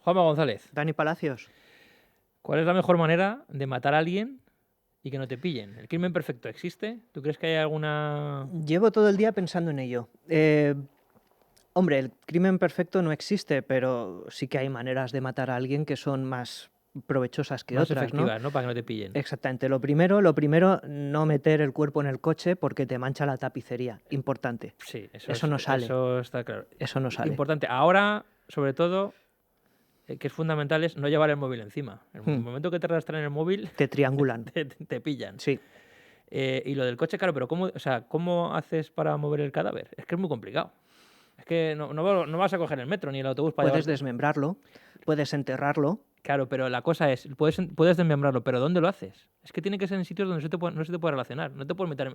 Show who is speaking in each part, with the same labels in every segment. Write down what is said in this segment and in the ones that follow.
Speaker 1: Juanma González,
Speaker 2: Dani Palacios.
Speaker 1: ¿cuál es la mejor manera de matar a alguien y que no te pillen? ¿El crimen perfecto existe? ¿Tú crees que hay alguna...?
Speaker 2: Llevo todo el día pensando en ello. Hombre, el crimen perfecto no existe, pero sí que hay maneras de matar a alguien que son más provechosas que
Speaker 1: más
Speaker 2: otras, ¿no?
Speaker 1: efectivas, ¿no? Para que no te pillen.
Speaker 2: Exactamente. Lo primero, no meter el cuerpo en el coche porque te mancha la tapicería. Importante.
Speaker 1: Sí,
Speaker 2: Eso no sale.
Speaker 1: Eso está claro.
Speaker 2: Eso no sale.
Speaker 1: Importante. Ahora, sobre todo, que es fundamental es no llevar el móvil encima. En el momento que te rastrean el móvil,
Speaker 2: Te triangulan.
Speaker 1: te pillan.
Speaker 2: Sí.
Speaker 1: Y lo del coche, claro, pero ¿cómo haces para mover el cadáver? Es que es muy complicado. Es que no vas a coger el metro ni el autobús para
Speaker 2: Puedes
Speaker 1: llevar...
Speaker 2: desmembrarlo, puedes enterrarlo.
Speaker 1: Claro, pero la cosa es, puedes desmembrarlo, pero ¿dónde lo haces? Es que tiene que ser en sitios donde no se te puede relacionar. No te puedes meter en...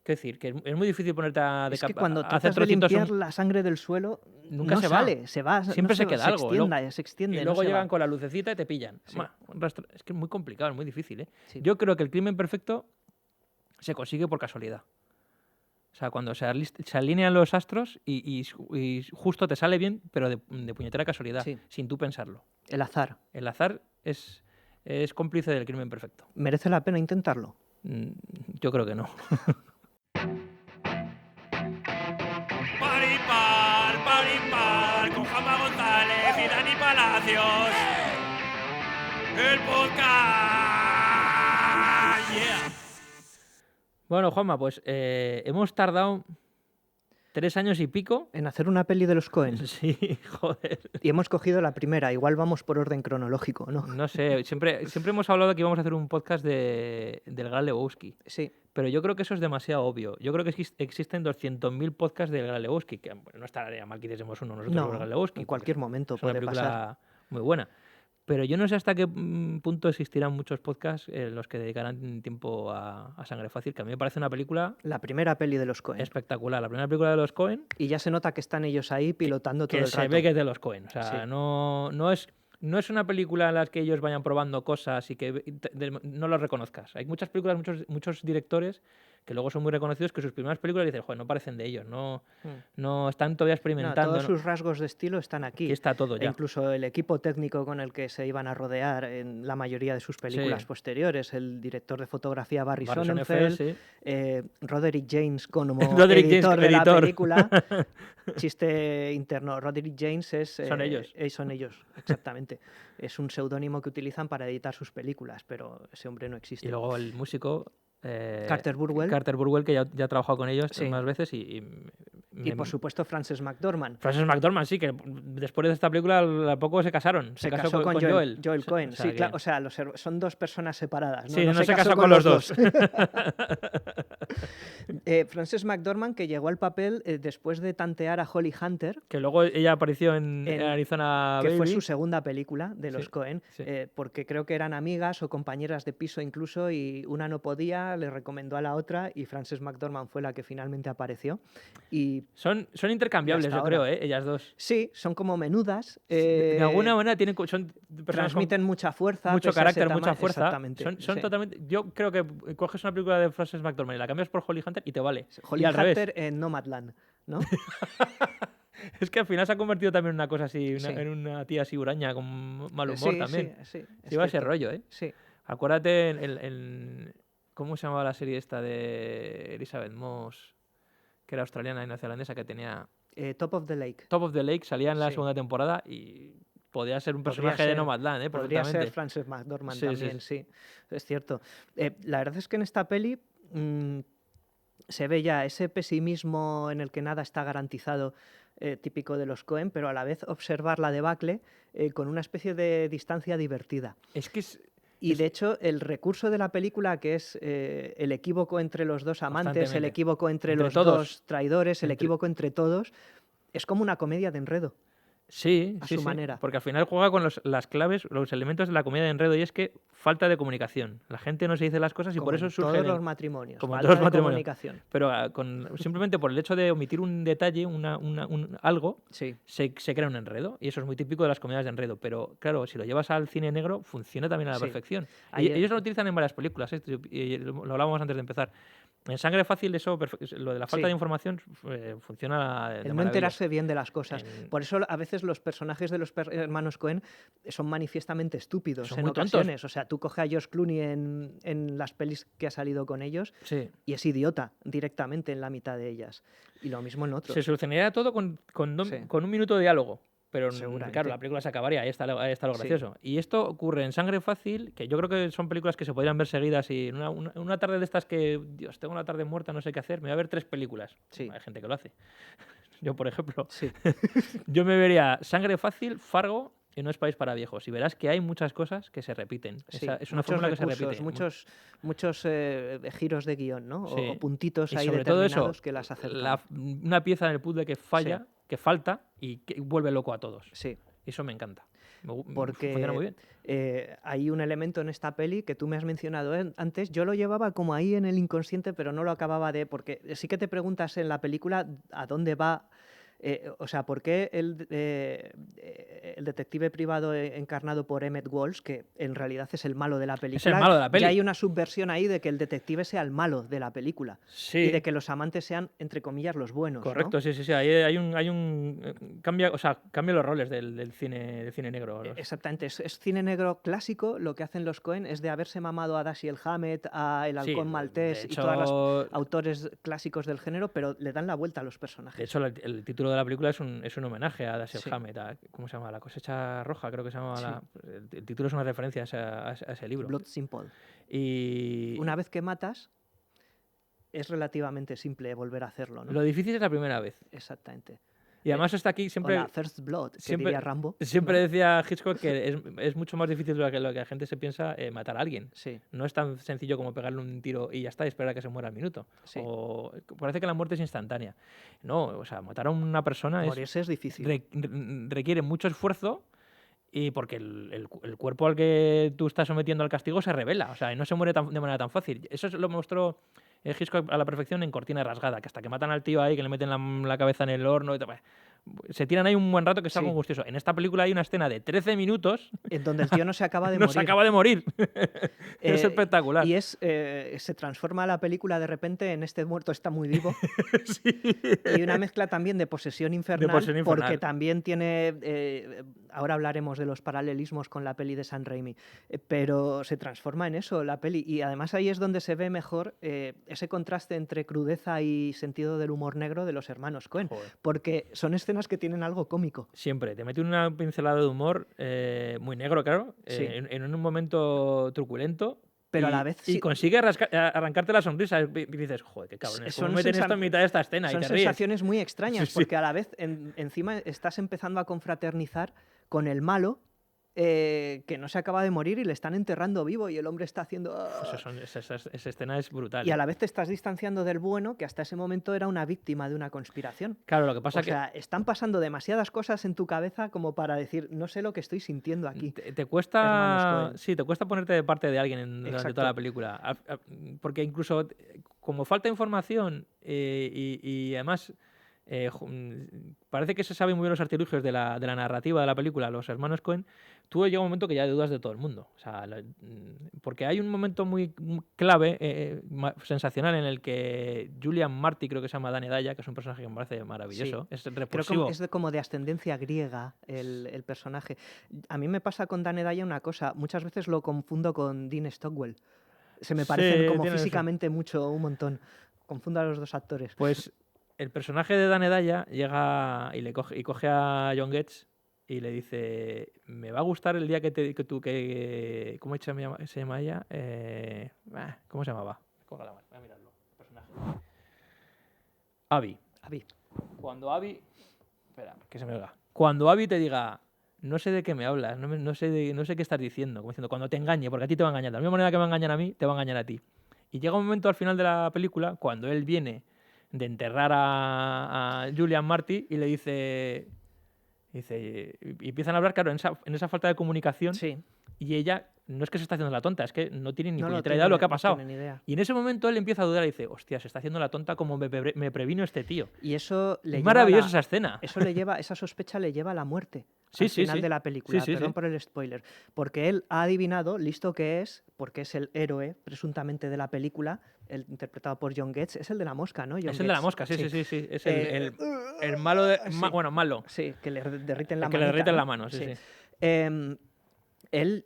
Speaker 1: Quiero decir, que es muy difícil ponerte a
Speaker 2: Es que cuando
Speaker 1: hacer
Speaker 2: tratas de
Speaker 1: trocitos
Speaker 2: limpiar la sangre del suelo,
Speaker 1: nunca
Speaker 2: no
Speaker 1: se va.
Speaker 2: sale, se va.
Speaker 1: Siempre se queda algo.
Speaker 2: Se extiende.
Speaker 1: Y luego
Speaker 2: no se
Speaker 1: llegan
Speaker 2: va.
Speaker 1: con la lucecita y te pillan.
Speaker 2: Sí.
Speaker 1: Es que es muy complicado, es muy difícil, ¿eh?
Speaker 2: Sí.
Speaker 1: Yo creo que el crimen perfecto se consigue por casualidad. O sea, cuando se alinean los astros y justo te sale bien, pero de puñetera casualidad,
Speaker 2: Sí.
Speaker 1: sin tú pensarlo.
Speaker 2: El azar.
Speaker 1: El azar es cómplice del crimen perfecto.
Speaker 2: ¿Merece la pena intentarlo?
Speaker 1: Yo creo que no.
Speaker 3: Paripar, con Juanma González y Dani Palacios. El podcast. Yeah.
Speaker 1: Bueno, Juanma, pues hemos tardado 3 años y pico.
Speaker 2: En hacer una peli de los Coen.
Speaker 1: Sí, joder.
Speaker 2: Y hemos cogido la primera, igual vamos por orden cronológico, ¿no?
Speaker 1: No sé, siempre hemos hablado de que íbamos a hacer un podcast del Gran Lebowski.
Speaker 2: Sí.
Speaker 1: Pero yo creo que eso es demasiado obvio. Yo creo que existen 200.000 podcasts del Gran Lebowski, que no estaría mal que hiciésemos uno nosotros del Gran Lebowski.
Speaker 2: En cualquier momento
Speaker 1: es una
Speaker 2: puede
Speaker 1: película
Speaker 2: pasar.
Speaker 1: muy buena. Pero yo no sé hasta qué punto existirán muchos podcasts en los que dedicarán tiempo a Sangre Fácil, que a mí me parece una película
Speaker 2: La primera peli de los Coen.
Speaker 1: espectacular. La primera película de los Coen,
Speaker 2: Y ya se nota que están ellos ahí pilotando todo
Speaker 1: que
Speaker 2: el
Speaker 1: se
Speaker 2: rato.
Speaker 1: ve que es de los Coen. O sea,
Speaker 2: Sí.
Speaker 1: no es una película en la que ellos vayan probando cosas y que no los reconozcas. Hay muchas películas, muchos directores que luego son muy reconocidos, que sus primeras películas dices, joder, no parecen de ellos, no están todavía
Speaker 2: No,
Speaker 1: experimentando.
Speaker 2: todos sus rasgos de estilo están aquí.
Speaker 1: Aquí está todo
Speaker 2: E
Speaker 1: ya.
Speaker 2: incluso el equipo técnico con el que se iban a rodear en la mayoría de sus películas
Speaker 1: Sí.
Speaker 2: posteriores, el director de fotografía Barry
Speaker 1: Barry
Speaker 2: Sonnenfeld,
Speaker 1: sí.
Speaker 2: Roderick James como
Speaker 1: Roderick James,
Speaker 2: editor de
Speaker 1: editor.
Speaker 2: la película. Chiste interno, Roderick James
Speaker 1: Son ellos.
Speaker 2: Son ellos, exactamente. Es un seudónimo que utilizan para editar sus películas, pero ese hombre no existe.
Speaker 1: Y luego el músico
Speaker 2: Carter Burwell.
Speaker 1: Carter Burwell, que ya ha trabajado con ellos
Speaker 2: Sí.
Speaker 1: más veces
Speaker 2: Y por supuesto Frances McDormand.
Speaker 1: Frances McDormand, sí, que después de esta película a poco se casaron.
Speaker 2: Se casó con Joel Coen. Sí, claro, o sea, son dos personas separadas. ¿no?
Speaker 1: Sí, no se casó con los dos.
Speaker 2: Frances McDormand, que llegó al papel después de tantear a Holly Hunter,
Speaker 1: Que luego ella apareció en Arizona
Speaker 2: que
Speaker 1: Baby.
Speaker 2: fue su segunda película de los
Speaker 1: Sí,
Speaker 2: Coen,
Speaker 1: sí.
Speaker 2: porque creo que eran amigas o compañeras de piso incluso, y una no podía, le recomendó a la otra, y Frances McDormand fue la que finalmente apareció. Y
Speaker 1: Son intercambiables,
Speaker 2: hasta
Speaker 1: yo creo,
Speaker 2: ahora.
Speaker 1: ellas dos.
Speaker 2: sí, son como menudas.
Speaker 1: De alguna manera son personas con
Speaker 2: transmiten mucha fuerza.
Speaker 1: mucho
Speaker 2: pese a ese
Speaker 1: carácter, mucha fuerza.
Speaker 2: Exactamente.
Speaker 1: Son
Speaker 2: sí.
Speaker 1: totalmente. Yo creo que coges una película de Frances McDormand y la cambias por Holly Hunter y te vale.
Speaker 2: Holly
Speaker 1: y al revés.
Speaker 2: Hunter en Nomadland, ¿no?
Speaker 1: Es que al final se ha convertido también en una cosa así,
Speaker 2: Sí.
Speaker 1: en una tía así huraña con mal humor también.
Speaker 2: Sí,
Speaker 1: Lleva ese
Speaker 2: cierto.
Speaker 1: rollo, ¿eh?
Speaker 2: Sí.
Speaker 1: Acuérdate ¿cómo se llamaba la serie esta de Elizabeth Moss? Que era australiana y neozelandesa, que tenía
Speaker 2: Top of the Lake.
Speaker 1: Top of the Lake, salía en la
Speaker 2: Sí.
Speaker 1: segunda temporada y podía ser un
Speaker 2: Podría
Speaker 1: personaje de
Speaker 2: ser-
Speaker 1: Nomadland, ¿eh?
Speaker 2: Podría
Speaker 1: Perfectamente.
Speaker 2: ser Frances McDormand
Speaker 1: Sí, sí,
Speaker 2: también, sí. Es cierto. La verdad es que en esta peli se ve ya ese pesimismo en el que nada está garantizado, típico de los Coen, pero a la vez observar la debacle con una especie de distancia divertida.
Speaker 1: Es que
Speaker 2: Y de hecho, el recurso de la película, que es el equívoco entre los dos amantes, el
Speaker 1: Constantemente.
Speaker 2: equívoco entre
Speaker 1: Entre
Speaker 2: los
Speaker 1: todos.
Speaker 2: dos traidores, el
Speaker 1: Entre-
Speaker 2: equívoco entre todos, es como una comedia de enredo.
Speaker 1: sí,
Speaker 2: a
Speaker 1: sí,
Speaker 2: su
Speaker 1: sí,
Speaker 2: manera.
Speaker 1: porque al final juega con las claves, los elementos de la comedia de enredo, y es que falta de comunicación. La gente no se dice las cosas y
Speaker 2: Como
Speaker 1: por eso
Speaker 2: en
Speaker 1: surge
Speaker 2: todos los matrimonios.
Speaker 1: como en
Speaker 2: Falta
Speaker 1: todos los
Speaker 2: de
Speaker 1: matrimonios.
Speaker 2: comunicación.
Speaker 1: Pero simplemente por el hecho de omitir un detalle, algo,
Speaker 2: Sí.
Speaker 1: se crea un enredo. Y eso es muy típico de las comedias de enredo. Pero claro, si lo llevas al cine negro, funciona también a la
Speaker 2: Sí.
Speaker 1: perfección.
Speaker 2: Ayer-
Speaker 1: Ellos lo utilizan en varias películas, y lo hablábamos antes de empezar. En Sangre Fácil eso, lo de la falta
Speaker 2: Sí.
Speaker 1: de información funciona de
Speaker 2: El no
Speaker 1: maravilla.
Speaker 2: enterarse bien de las cosas.
Speaker 1: En-
Speaker 2: Por eso a veces los personajes de los hermanos Cohen son manifiestamente estúpidos
Speaker 1: Son
Speaker 2: en
Speaker 1: muy tontos.
Speaker 2: ocasiones. O sea, tú coges a George Clooney en las pelis que ha salido con ellos
Speaker 1: Sí.
Speaker 2: y es idiota directamente en la mitad de ellas. Y lo mismo en otros.
Speaker 1: Se solucionaría todo con
Speaker 2: Sí.
Speaker 1: con un minuto de diálogo. Pero
Speaker 2: Seguramente.
Speaker 1: claro, la película se acabaría, ahí está lo
Speaker 2: Sí.
Speaker 1: gracioso. Y esto ocurre en Sangre Fácil, que yo creo que son películas que se podrían ver seguidas y en una tarde de estas que, Dios, tengo una tarde muerta, no sé qué hacer, me voy a ver 3 películas.
Speaker 2: Sí.
Speaker 1: Hay gente que lo hace. Yo, por ejemplo,
Speaker 2: Sí.
Speaker 1: yo me vería Sangre Fácil, Fargo y No es país para viejos. Y verás que hay muchas cosas que se repiten.
Speaker 2: Sí,
Speaker 1: Es una
Speaker 2: muchos
Speaker 1: fórmula que se
Speaker 2: recursos,
Speaker 1: repite.
Speaker 2: muchos giros de guión, ¿no?
Speaker 1: Sí.
Speaker 2: O puntitos
Speaker 1: Y
Speaker 2: ahí
Speaker 1: sobre todo
Speaker 2: determinados
Speaker 1: eso,
Speaker 2: que las acercan.
Speaker 1: una pieza en el puzzle que falla, que falta y que vuelve loco a todos.
Speaker 2: Sí,
Speaker 1: Eso me encanta. Funciona muy
Speaker 2: porque
Speaker 1: bien.
Speaker 2: hay un elemento en esta peli que tú me has mencionado antes. Yo lo llevaba como ahí en el inconsciente, pero no lo acababa de... Porque sí que te preguntas en la película a dónde va... o sea, ¿por qué el detective privado encarnado por Emmett Walsh, que en realidad es el malo de la película,
Speaker 1: malo de la peli.
Speaker 2: ya hay una subversión ahí de que el detective sea el malo de la película
Speaker 1: Sí.
Speaker 2: y de que los amantes sean, entre comillas, los buenos?
Speaker 1: Correcto,
Speaker 2: ¿no?
Speaker 1: sí. Hay un cambia los roles del cine negro.
Speaker 2: Exactamente, es cine negro clásico. Lo que hacen los Coen es de haberse mamado a Dashiell Hammett, a El
Speaker 1: Sí,
Speaker 2: Halcón
Speaker 1: de
Speaker 2: Maltés y
Speaker 1: hecho-
Speaker 2: todos los autores clásicos del género, pero le dan la vuelta a los
Speaker 1: De
Speaker 2: personajes.
Speaker 1: hecho, el título de la película es un homenaje a Dashiell
Speaker 2: Sí.
Speaker 1: Hammett, ¿cómo se llama? La cosecha roja, creo que se llama.
Speaker 2: Sí.
Speaker 1: El título es una referencia a ese libro.
Speaker 2: Blood Simple.
Speaker 1: Y
Speaker 2: Una vez que matas, es relativamente simple volver a hacerlo, ¿no?
Speaker 1: lo difícil es la primera vez.
Speaker 2: Exactamente.
Speaker 1: Y además está aquí
Speaker 2: O
Speaker 1: siempre...
Speaker 2: la First Blood, que
Speaker 1: siempre-
Speaker 2: diría Rambo.
Speaker 1: Siempre
Speaker 2: ¿no?
Speaker 1: decía Hitchcock que es mucho más difícil de lo que la gente se piensa matar a alguien.
Speaker 2: Sí,
Speaker 1: No es tan sencillo como pegarle un tiro y ya está, y esperar a que se muera al minuto.
Speaker 2: Sí.
Speaker 1: O parece que la muerte es instantánea. No, o sea, matar a una persona
Speaker 2: morirse es difícil.
Speaker 1: requiere mucho esfuerzo y porque el cuerpo al que tú estás sometiendo al castigo se revela, o sea, y no se muere de manera tan fácil. Eso lo mostró Hitchcock a la perfección en Cortina Rasgada, que hasta que matan al tío ahí, que le meten la cabeza en el horno y tal, se tiran ahí un buen rato que es algo
Speaker 2: Sí.
Speaker 1: angustioso. En esta película hay una escena de 13 minutos
Speaker 2: En donde el tío no se acaba de
Speaker 1: no
Speaker 2: morir.
Speaker 1: se acaba de morir. Es
Speaker 2: Eh,
Speaker 1: espectacular.
Speaker 2: Y se transforma la película de repente en este muerto está muy vivo.
Speaker 1: Sí.
Speaker 2: Y una mezcla también de posesión infernal,
Speaker 1: posesión infernal.
Speaker 2: porque también tiene... ahora hablaremos de los paralelismos con la peli de San Raimi, pero se transforma en eso la peli. Y además ahí es donde se ve mejor ese contraste entre crudeza y sentido del humor negro de los hermanos Coen,
Speaker 1: Joder.
Speaker 2: porque son escenas que tienen algo cómico.
Speaker 1: Siempre, te mete una pincelada de humor muy negro, claro,
Speaker 2: Sí.
Speaker 1: en un momento truculento.
Speaker 2: Pero a
Speaker 1: y-
Speaker 2: la vez
Speaker 1: Y
Speaker 2: sí-
Speaker 1: consigue arrancarte la sonrisa. Y dices, joder, qué cabrones. ¿Cómo
Speaker 2: Son
Speaker 1: meten esto en mitad de esta escena? Y
Speaker 2: Son
Speaker 1: te ríes.
Speaker 2: sensaciones muy extrañas,
Speaker 1: Sí, sí.
Speaker 2: porque a la vez encima estás empezando a confraternizar con el malo que no se acaba de morir y le están enterrando vivo y el hombre está haciendo...
Speaker 1: Pues esa escena es brutal.
Speaker 2: Y a la vez te estás distanciando del bueno, que hasta ese momento era una víctima de una conspiración.
Speaker 1: Claro, lo que pasa
Speaker 2: O sea, están pasando demasiadas cosas en tu cabeza como para decir, no sé lo que estoy sintiendo aquí.
Speaker 1: Te
Speaker 2: Hermanos
Speaker 1: cuesta,
Speaker 2: Coen.
Speaker 1: sí, te cuesta ponerte de parte de alguien durante
Speaker 2: Exacto.
Speaker 1: toda la película. Porque incluso como falta información y además parece que se saben muy bien los artilugios de la narrativa de la película, los hermanos Coen, tú llega un momento que ya dudas de todo el mundo. O sea, porque hay un momento muy clave, sensacional, en el que Julian Marty, creo que se llama Dane Daya, que es un personaje que me parece maravilloso, es
Speaker 2: Creo
Speaker 1: repulsivo.
Speaker 2: que es como de ascendencia griega el personaje. A mí me pasa con Dane Daya una cosa, muchas veces lo confundo con Dean Stockwell. Se me
Speaker 1: Sí,
Speaker 2: parecen como
Speaker 1: tiene eso.
Speaker 2: físicamente mucho, un montón. Confundo a los dos actores.
Speaker 1: Pues el personaje de Dane Daya llega y coge a John Getz y le dice, me va a gustar el día que ¿cómo se llama ella? ¿Cómo se llamaba? Voy a mirarlo. Personaje. Abby.
Speaker 2: Avi.
Speaker 1: Cuando Abby... Espera, que se me oiga. Cuando Abby te diga, no sé de qué me hablas, no sé qué estás diciendo, como diciendo, cuando te engañe, porque a ti te va a engañar. De la misma manera que me engañan a mí, te va a engañar a ti. Y llega un momento al final de la película, cuando él viene de enterrar a Julian Marty y le dice... y empiezan a hablar, claro, en esa falta de comunicación,
Speaker 2: Sí.
Speaker 1: y ella no es que se está haciendo la tonta, es que no tiene ni
Speaker 2: No lo
Speaker 1: puñetera idea de lo que ha
Speaker 2: no
Speaker 1: pasado.
Speaker 2: tiene ni idea.
Speaker 1: Y en ese momento él empieza a dudar y dice, hostia, se está haciendo la tonta como me previno este tío.
Speaker 2: Y eso le
Speaker 1: Es
Speaker 2: lleva a
Speaker 1: maravillosa
Speaker 2: la-
Speaker 1: esa escena.
Speaker 2: esa sospecha le lleva a la muerte
Speaker 1: Sí,
Speaker 2: al
Speaker 1: sí,
Speaker 2: final
Speaker 1: sí.
Speaker 2: de la película.
Speaker 1: Sí, sí,
Speaker 2: Perdón
Speaker 1: sí.
Speaker 2: por el spoiler. Porque él ha adivinado, listo que es, porque es el héroe presuntamente de la película, el interpretado por John Getz, es el de la mosca, ¿no? John
Speaker 1: Es el de la
Speaker 2: Getz.
Speaker 1: mosca, sí, sí, sí, sí. Es
Speaker 2: Eh,
Speaker 1: el malo de...
Speaker 2: sí.
Speaker 1: bueno, malo.
Speaker 2: Sí, que le derriten la
Speaker 1: El que le
Speaker 2: manita,
Speaker 1: derriten
Speaker 2: ¿no?
Speaker 1: la mano, sí, sí.
Speaker 2: Em, él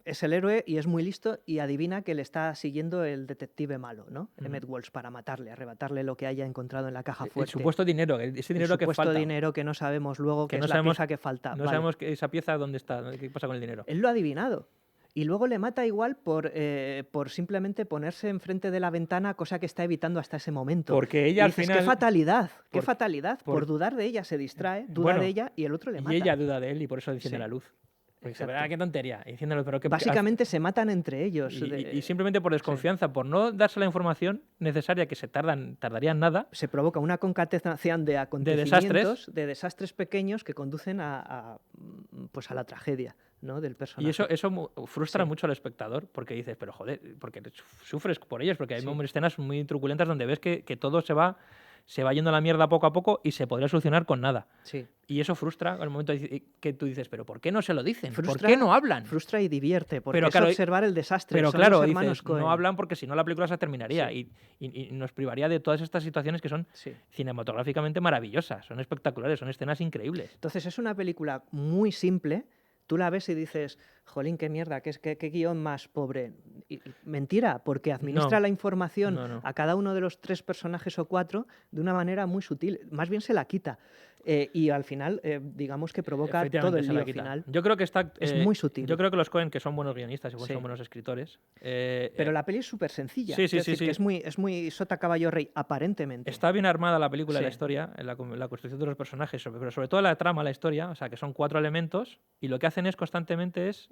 Speaker 2: es el héroe y es muy listo y adivina que le está siguiendo el detective malo, ¿no?
Speaker 1: Ujú.
Speaker 2: Emmett Walsh, para matarle, arrebatarle lo que haya encontrado en la caja
Speaker 1: El
Speaker 2: fuerte.
Speaker 1: supuesto dinero, ese dinero
Speaker 2: el
Speaker 1: que
Speaker 2: supuesto
Speaker 1: falta.
Speaker 2: dinero que no sabemos luego
Speaker 1: Que
Speaker 2: que
Speaker 1: no
Speaker 2: es
Speaker 1: sabemos-
Speaker 2: la pieza que falta.
Speaker 1: No
Speaker 2: Vale.
Speaker 1: sabemos esa pieza dónde está, qué pasa con el dinero.
Speaker 2: Él lo ha adivinado. Y luego le mata igual por simplemente ponerse enfrente de la ventana, cosa que está evitando hasta ese momento.
Speaker 1: Porque
Speaker 2: Y
Speaker 1: ella al
Speaker 2: dices,
Speaker 1: final...
Speaker 2: ¡qué fatalidad! ¡Qué
Speaker 1: por-
Speaker 2: fatalidad!
Speaker 1: por-
Speaker 2: Por dudar de ella se distrae, duda
Speaker 1: Bueno,
Speaker 2: de ella y el otro le mata.
Speaker 1: Y ella duda de él y por eso enciende
Speaker 2: Sí.
Speaker 1: la luz. Porque dice,
Speaker 2: Exacto.
Speaker 1: "Verá, qué tontería". Y diciéndole, pero que
Speaker 2: Básicamente se matan entre ellos.
Speaker 1: y simplemente por desconfianza, por no darse la información necesaria que tardarían nada.
Speaker 2: Se provoca una concatenación de acontecimientos,
Speaker 1: desastres.
Speaker 2: de desastres pequeños que conducen pues a la tragedia, ¿no? Del personaje.
Speaker 1: Y eso frustra
Speaker 2: Sí.
Speaker 1: mucho al espectador, porque dices, pero joder, porque sufres por ellos, porque hay
Speaker 2: Sí.
Speaker 1: escenas muy truculentas donde ves que todo se va yendo a la mierda poco a poco y se podría solucionar con nada.
Speaker 2: Sí.
Speaker 1: Y eso frustra al momento que tú dices, pero ¿por qué no se lo dicen? ¿Por
Speaker 2: Frustra-
Speaker 1: qué no hablan?
Speaker 2: Frustra y divierte, porque
Speaker 1: Pero
Speaker 2: es
Speaker 1: claro,
Speaker 2: observar el desastre.
Speaker 1: Pero
Speaker 2: Son
Speaker 1: claro,
Speaker 2: los hermanos
Speaker 1: dices,
Speaker 2: Coen.
Speaker 1: no hablan porque si no la película se terminaría
Speaker 2: Sí.
Speaker 1: y nos privaría de todas estas situaciones que son
Speaker 2: Sí.
Speaker 1: cinematográficamente maravillosas, son espectaculares, son escenas increíbles.
Speaker 2: Entonces es una película muy simple. Tú la ves y dices, jolín, qué mierda, qué guión más pobre. Y mentira, porque administra
Speaker 1: No.
Speaker 2: la información
Speaker 1: No.
Speaker 2: a cada uno de los 3 personajes o 4 de una manera muy sutil. Más bien se la quita. Y al final, digamos que provoca todo
Speaker 1: Efectivamente,
Speaker 2: el
Speaker 1: se la
Speaker 2: lío
Speaker 1: quita.
Speaker 2: final.
Speaker 1: Yo creo que
Speaker 2: Es muy sutil.
Speaker 1: Yo creo que los Coen, que son buenos guionistas y
Speaker 2: Sí.
Speaker 1: son buenos escritores,
Speaker 2: Pero la peli es súper sencilla.
Speaker 1: sí, sí,
Speaker 2: Quiero
Speaker 1: sí,
Speaker 2: decir que
Speaker 1: sí.
Speaker 2: es muy sota caballo rey, aparentemente.
Speaker 1: está bien armada la película,
Speaker 2: Sí.
Speaker 1: la historia, en la construcción de los personajes, pero sobre todo la trama, la historia, o sea, que son 4 elementos y lo que hacen es constantemente es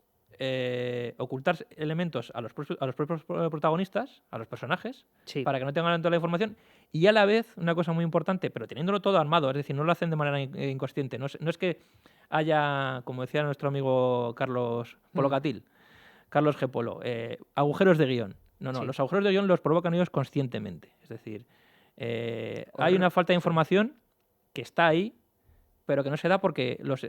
Speaker 1: ocultar elementos a los propios protagonistas, a los personajes,
Speaker 2: Sí.
Speaker 1: para que no tengan toda la información y a la vez, una cosa muy importante, pero teniéndolo todo armado, es decir, no lo hacen de manera inconsciente, no es que haya, como decía nuestro amigo Carlos Polocatil, Carlos G. Polo, agujeros de guión. No,
Speaker 2: Sí.
Speaker 1: los agujeros de guión los provocan ellos conscientemente, es decir, hay una falta de información que está ahí, pero que no se da porque los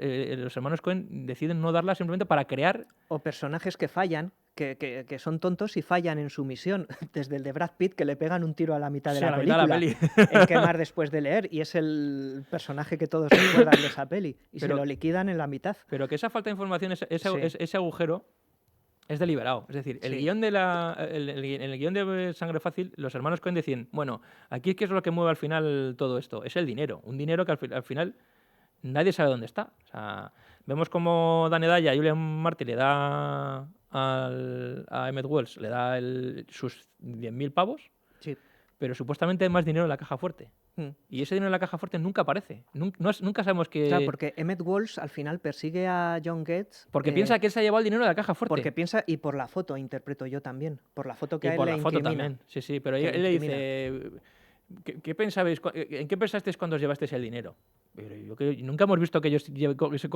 Speaker 1: hermanos Coen deciden no darla simplemente para crear.
Speaker 2: O personajes que fallan, que son tontos y fallan en su misión. Desde el de Brad Pitt, que le pegan un tiro a la mitad de
Speaker 1: Sí,
Speaker 2: la
Speaker 1: a la mitad
Speaker 2: película.
Speaker 1: de la peli.
Speaker 2: En Quemar después de leer. Y es el personaje que todos recuerdan de esa peli. Y
Speaker 1: Pero-
Speaker 2: se lo liquidan en la mitad.
Speaker 1: Pero que esa falta de información,
Speaker 2: Sí.
Speaker 1: ese agujero, es deliberado. Es decir, el
Speaker 2: Sí.
Speaker 1: guión en el guión de Sangre Fácil, los hermanos Coen decían, bueno, aquí ¿qué es lo que mueve al final todo esto? Es el dinero. Un dinero que al final nadie sabe dónde está. O sea, vemos como Dan Hedaya, Julian Marty le da a Emmett Wells, le da sus 10.000 pavos,
Speaker 2: Sí.
Speaker 1: pero supuestamente hay más dinero en la caja fuerte.
Speaker 2: Mm.
Speaker 1: Y ese dinero en la caja fuerte nunca aparece. Nunca sabemos que...
Speaker 2: Claro, porque Emmett Walsh al final persigue a John Getz.
Speaker 1: porque piensa que él se ha llevado el dinero de la caja fuerte.
Speaker 2: Porque piensa, y por la foto, interpreto yo también. Por la foto que
Speaker 1: Y
Speaker 2: a él
Speaker 1: por
Speaker 2: le
Speaker 1: la foto
Speaker 2: incrimina.
Speaker 1: también. Sí, sí, pero
Speaker 2: Que
Speaker 1: él
Speaker 2: le
Speaker 1: le dice, ¿qué pensabais, ¿en qué pensasteis cuando os llevasteis el dinero? Pero nunca hemos visto que ellos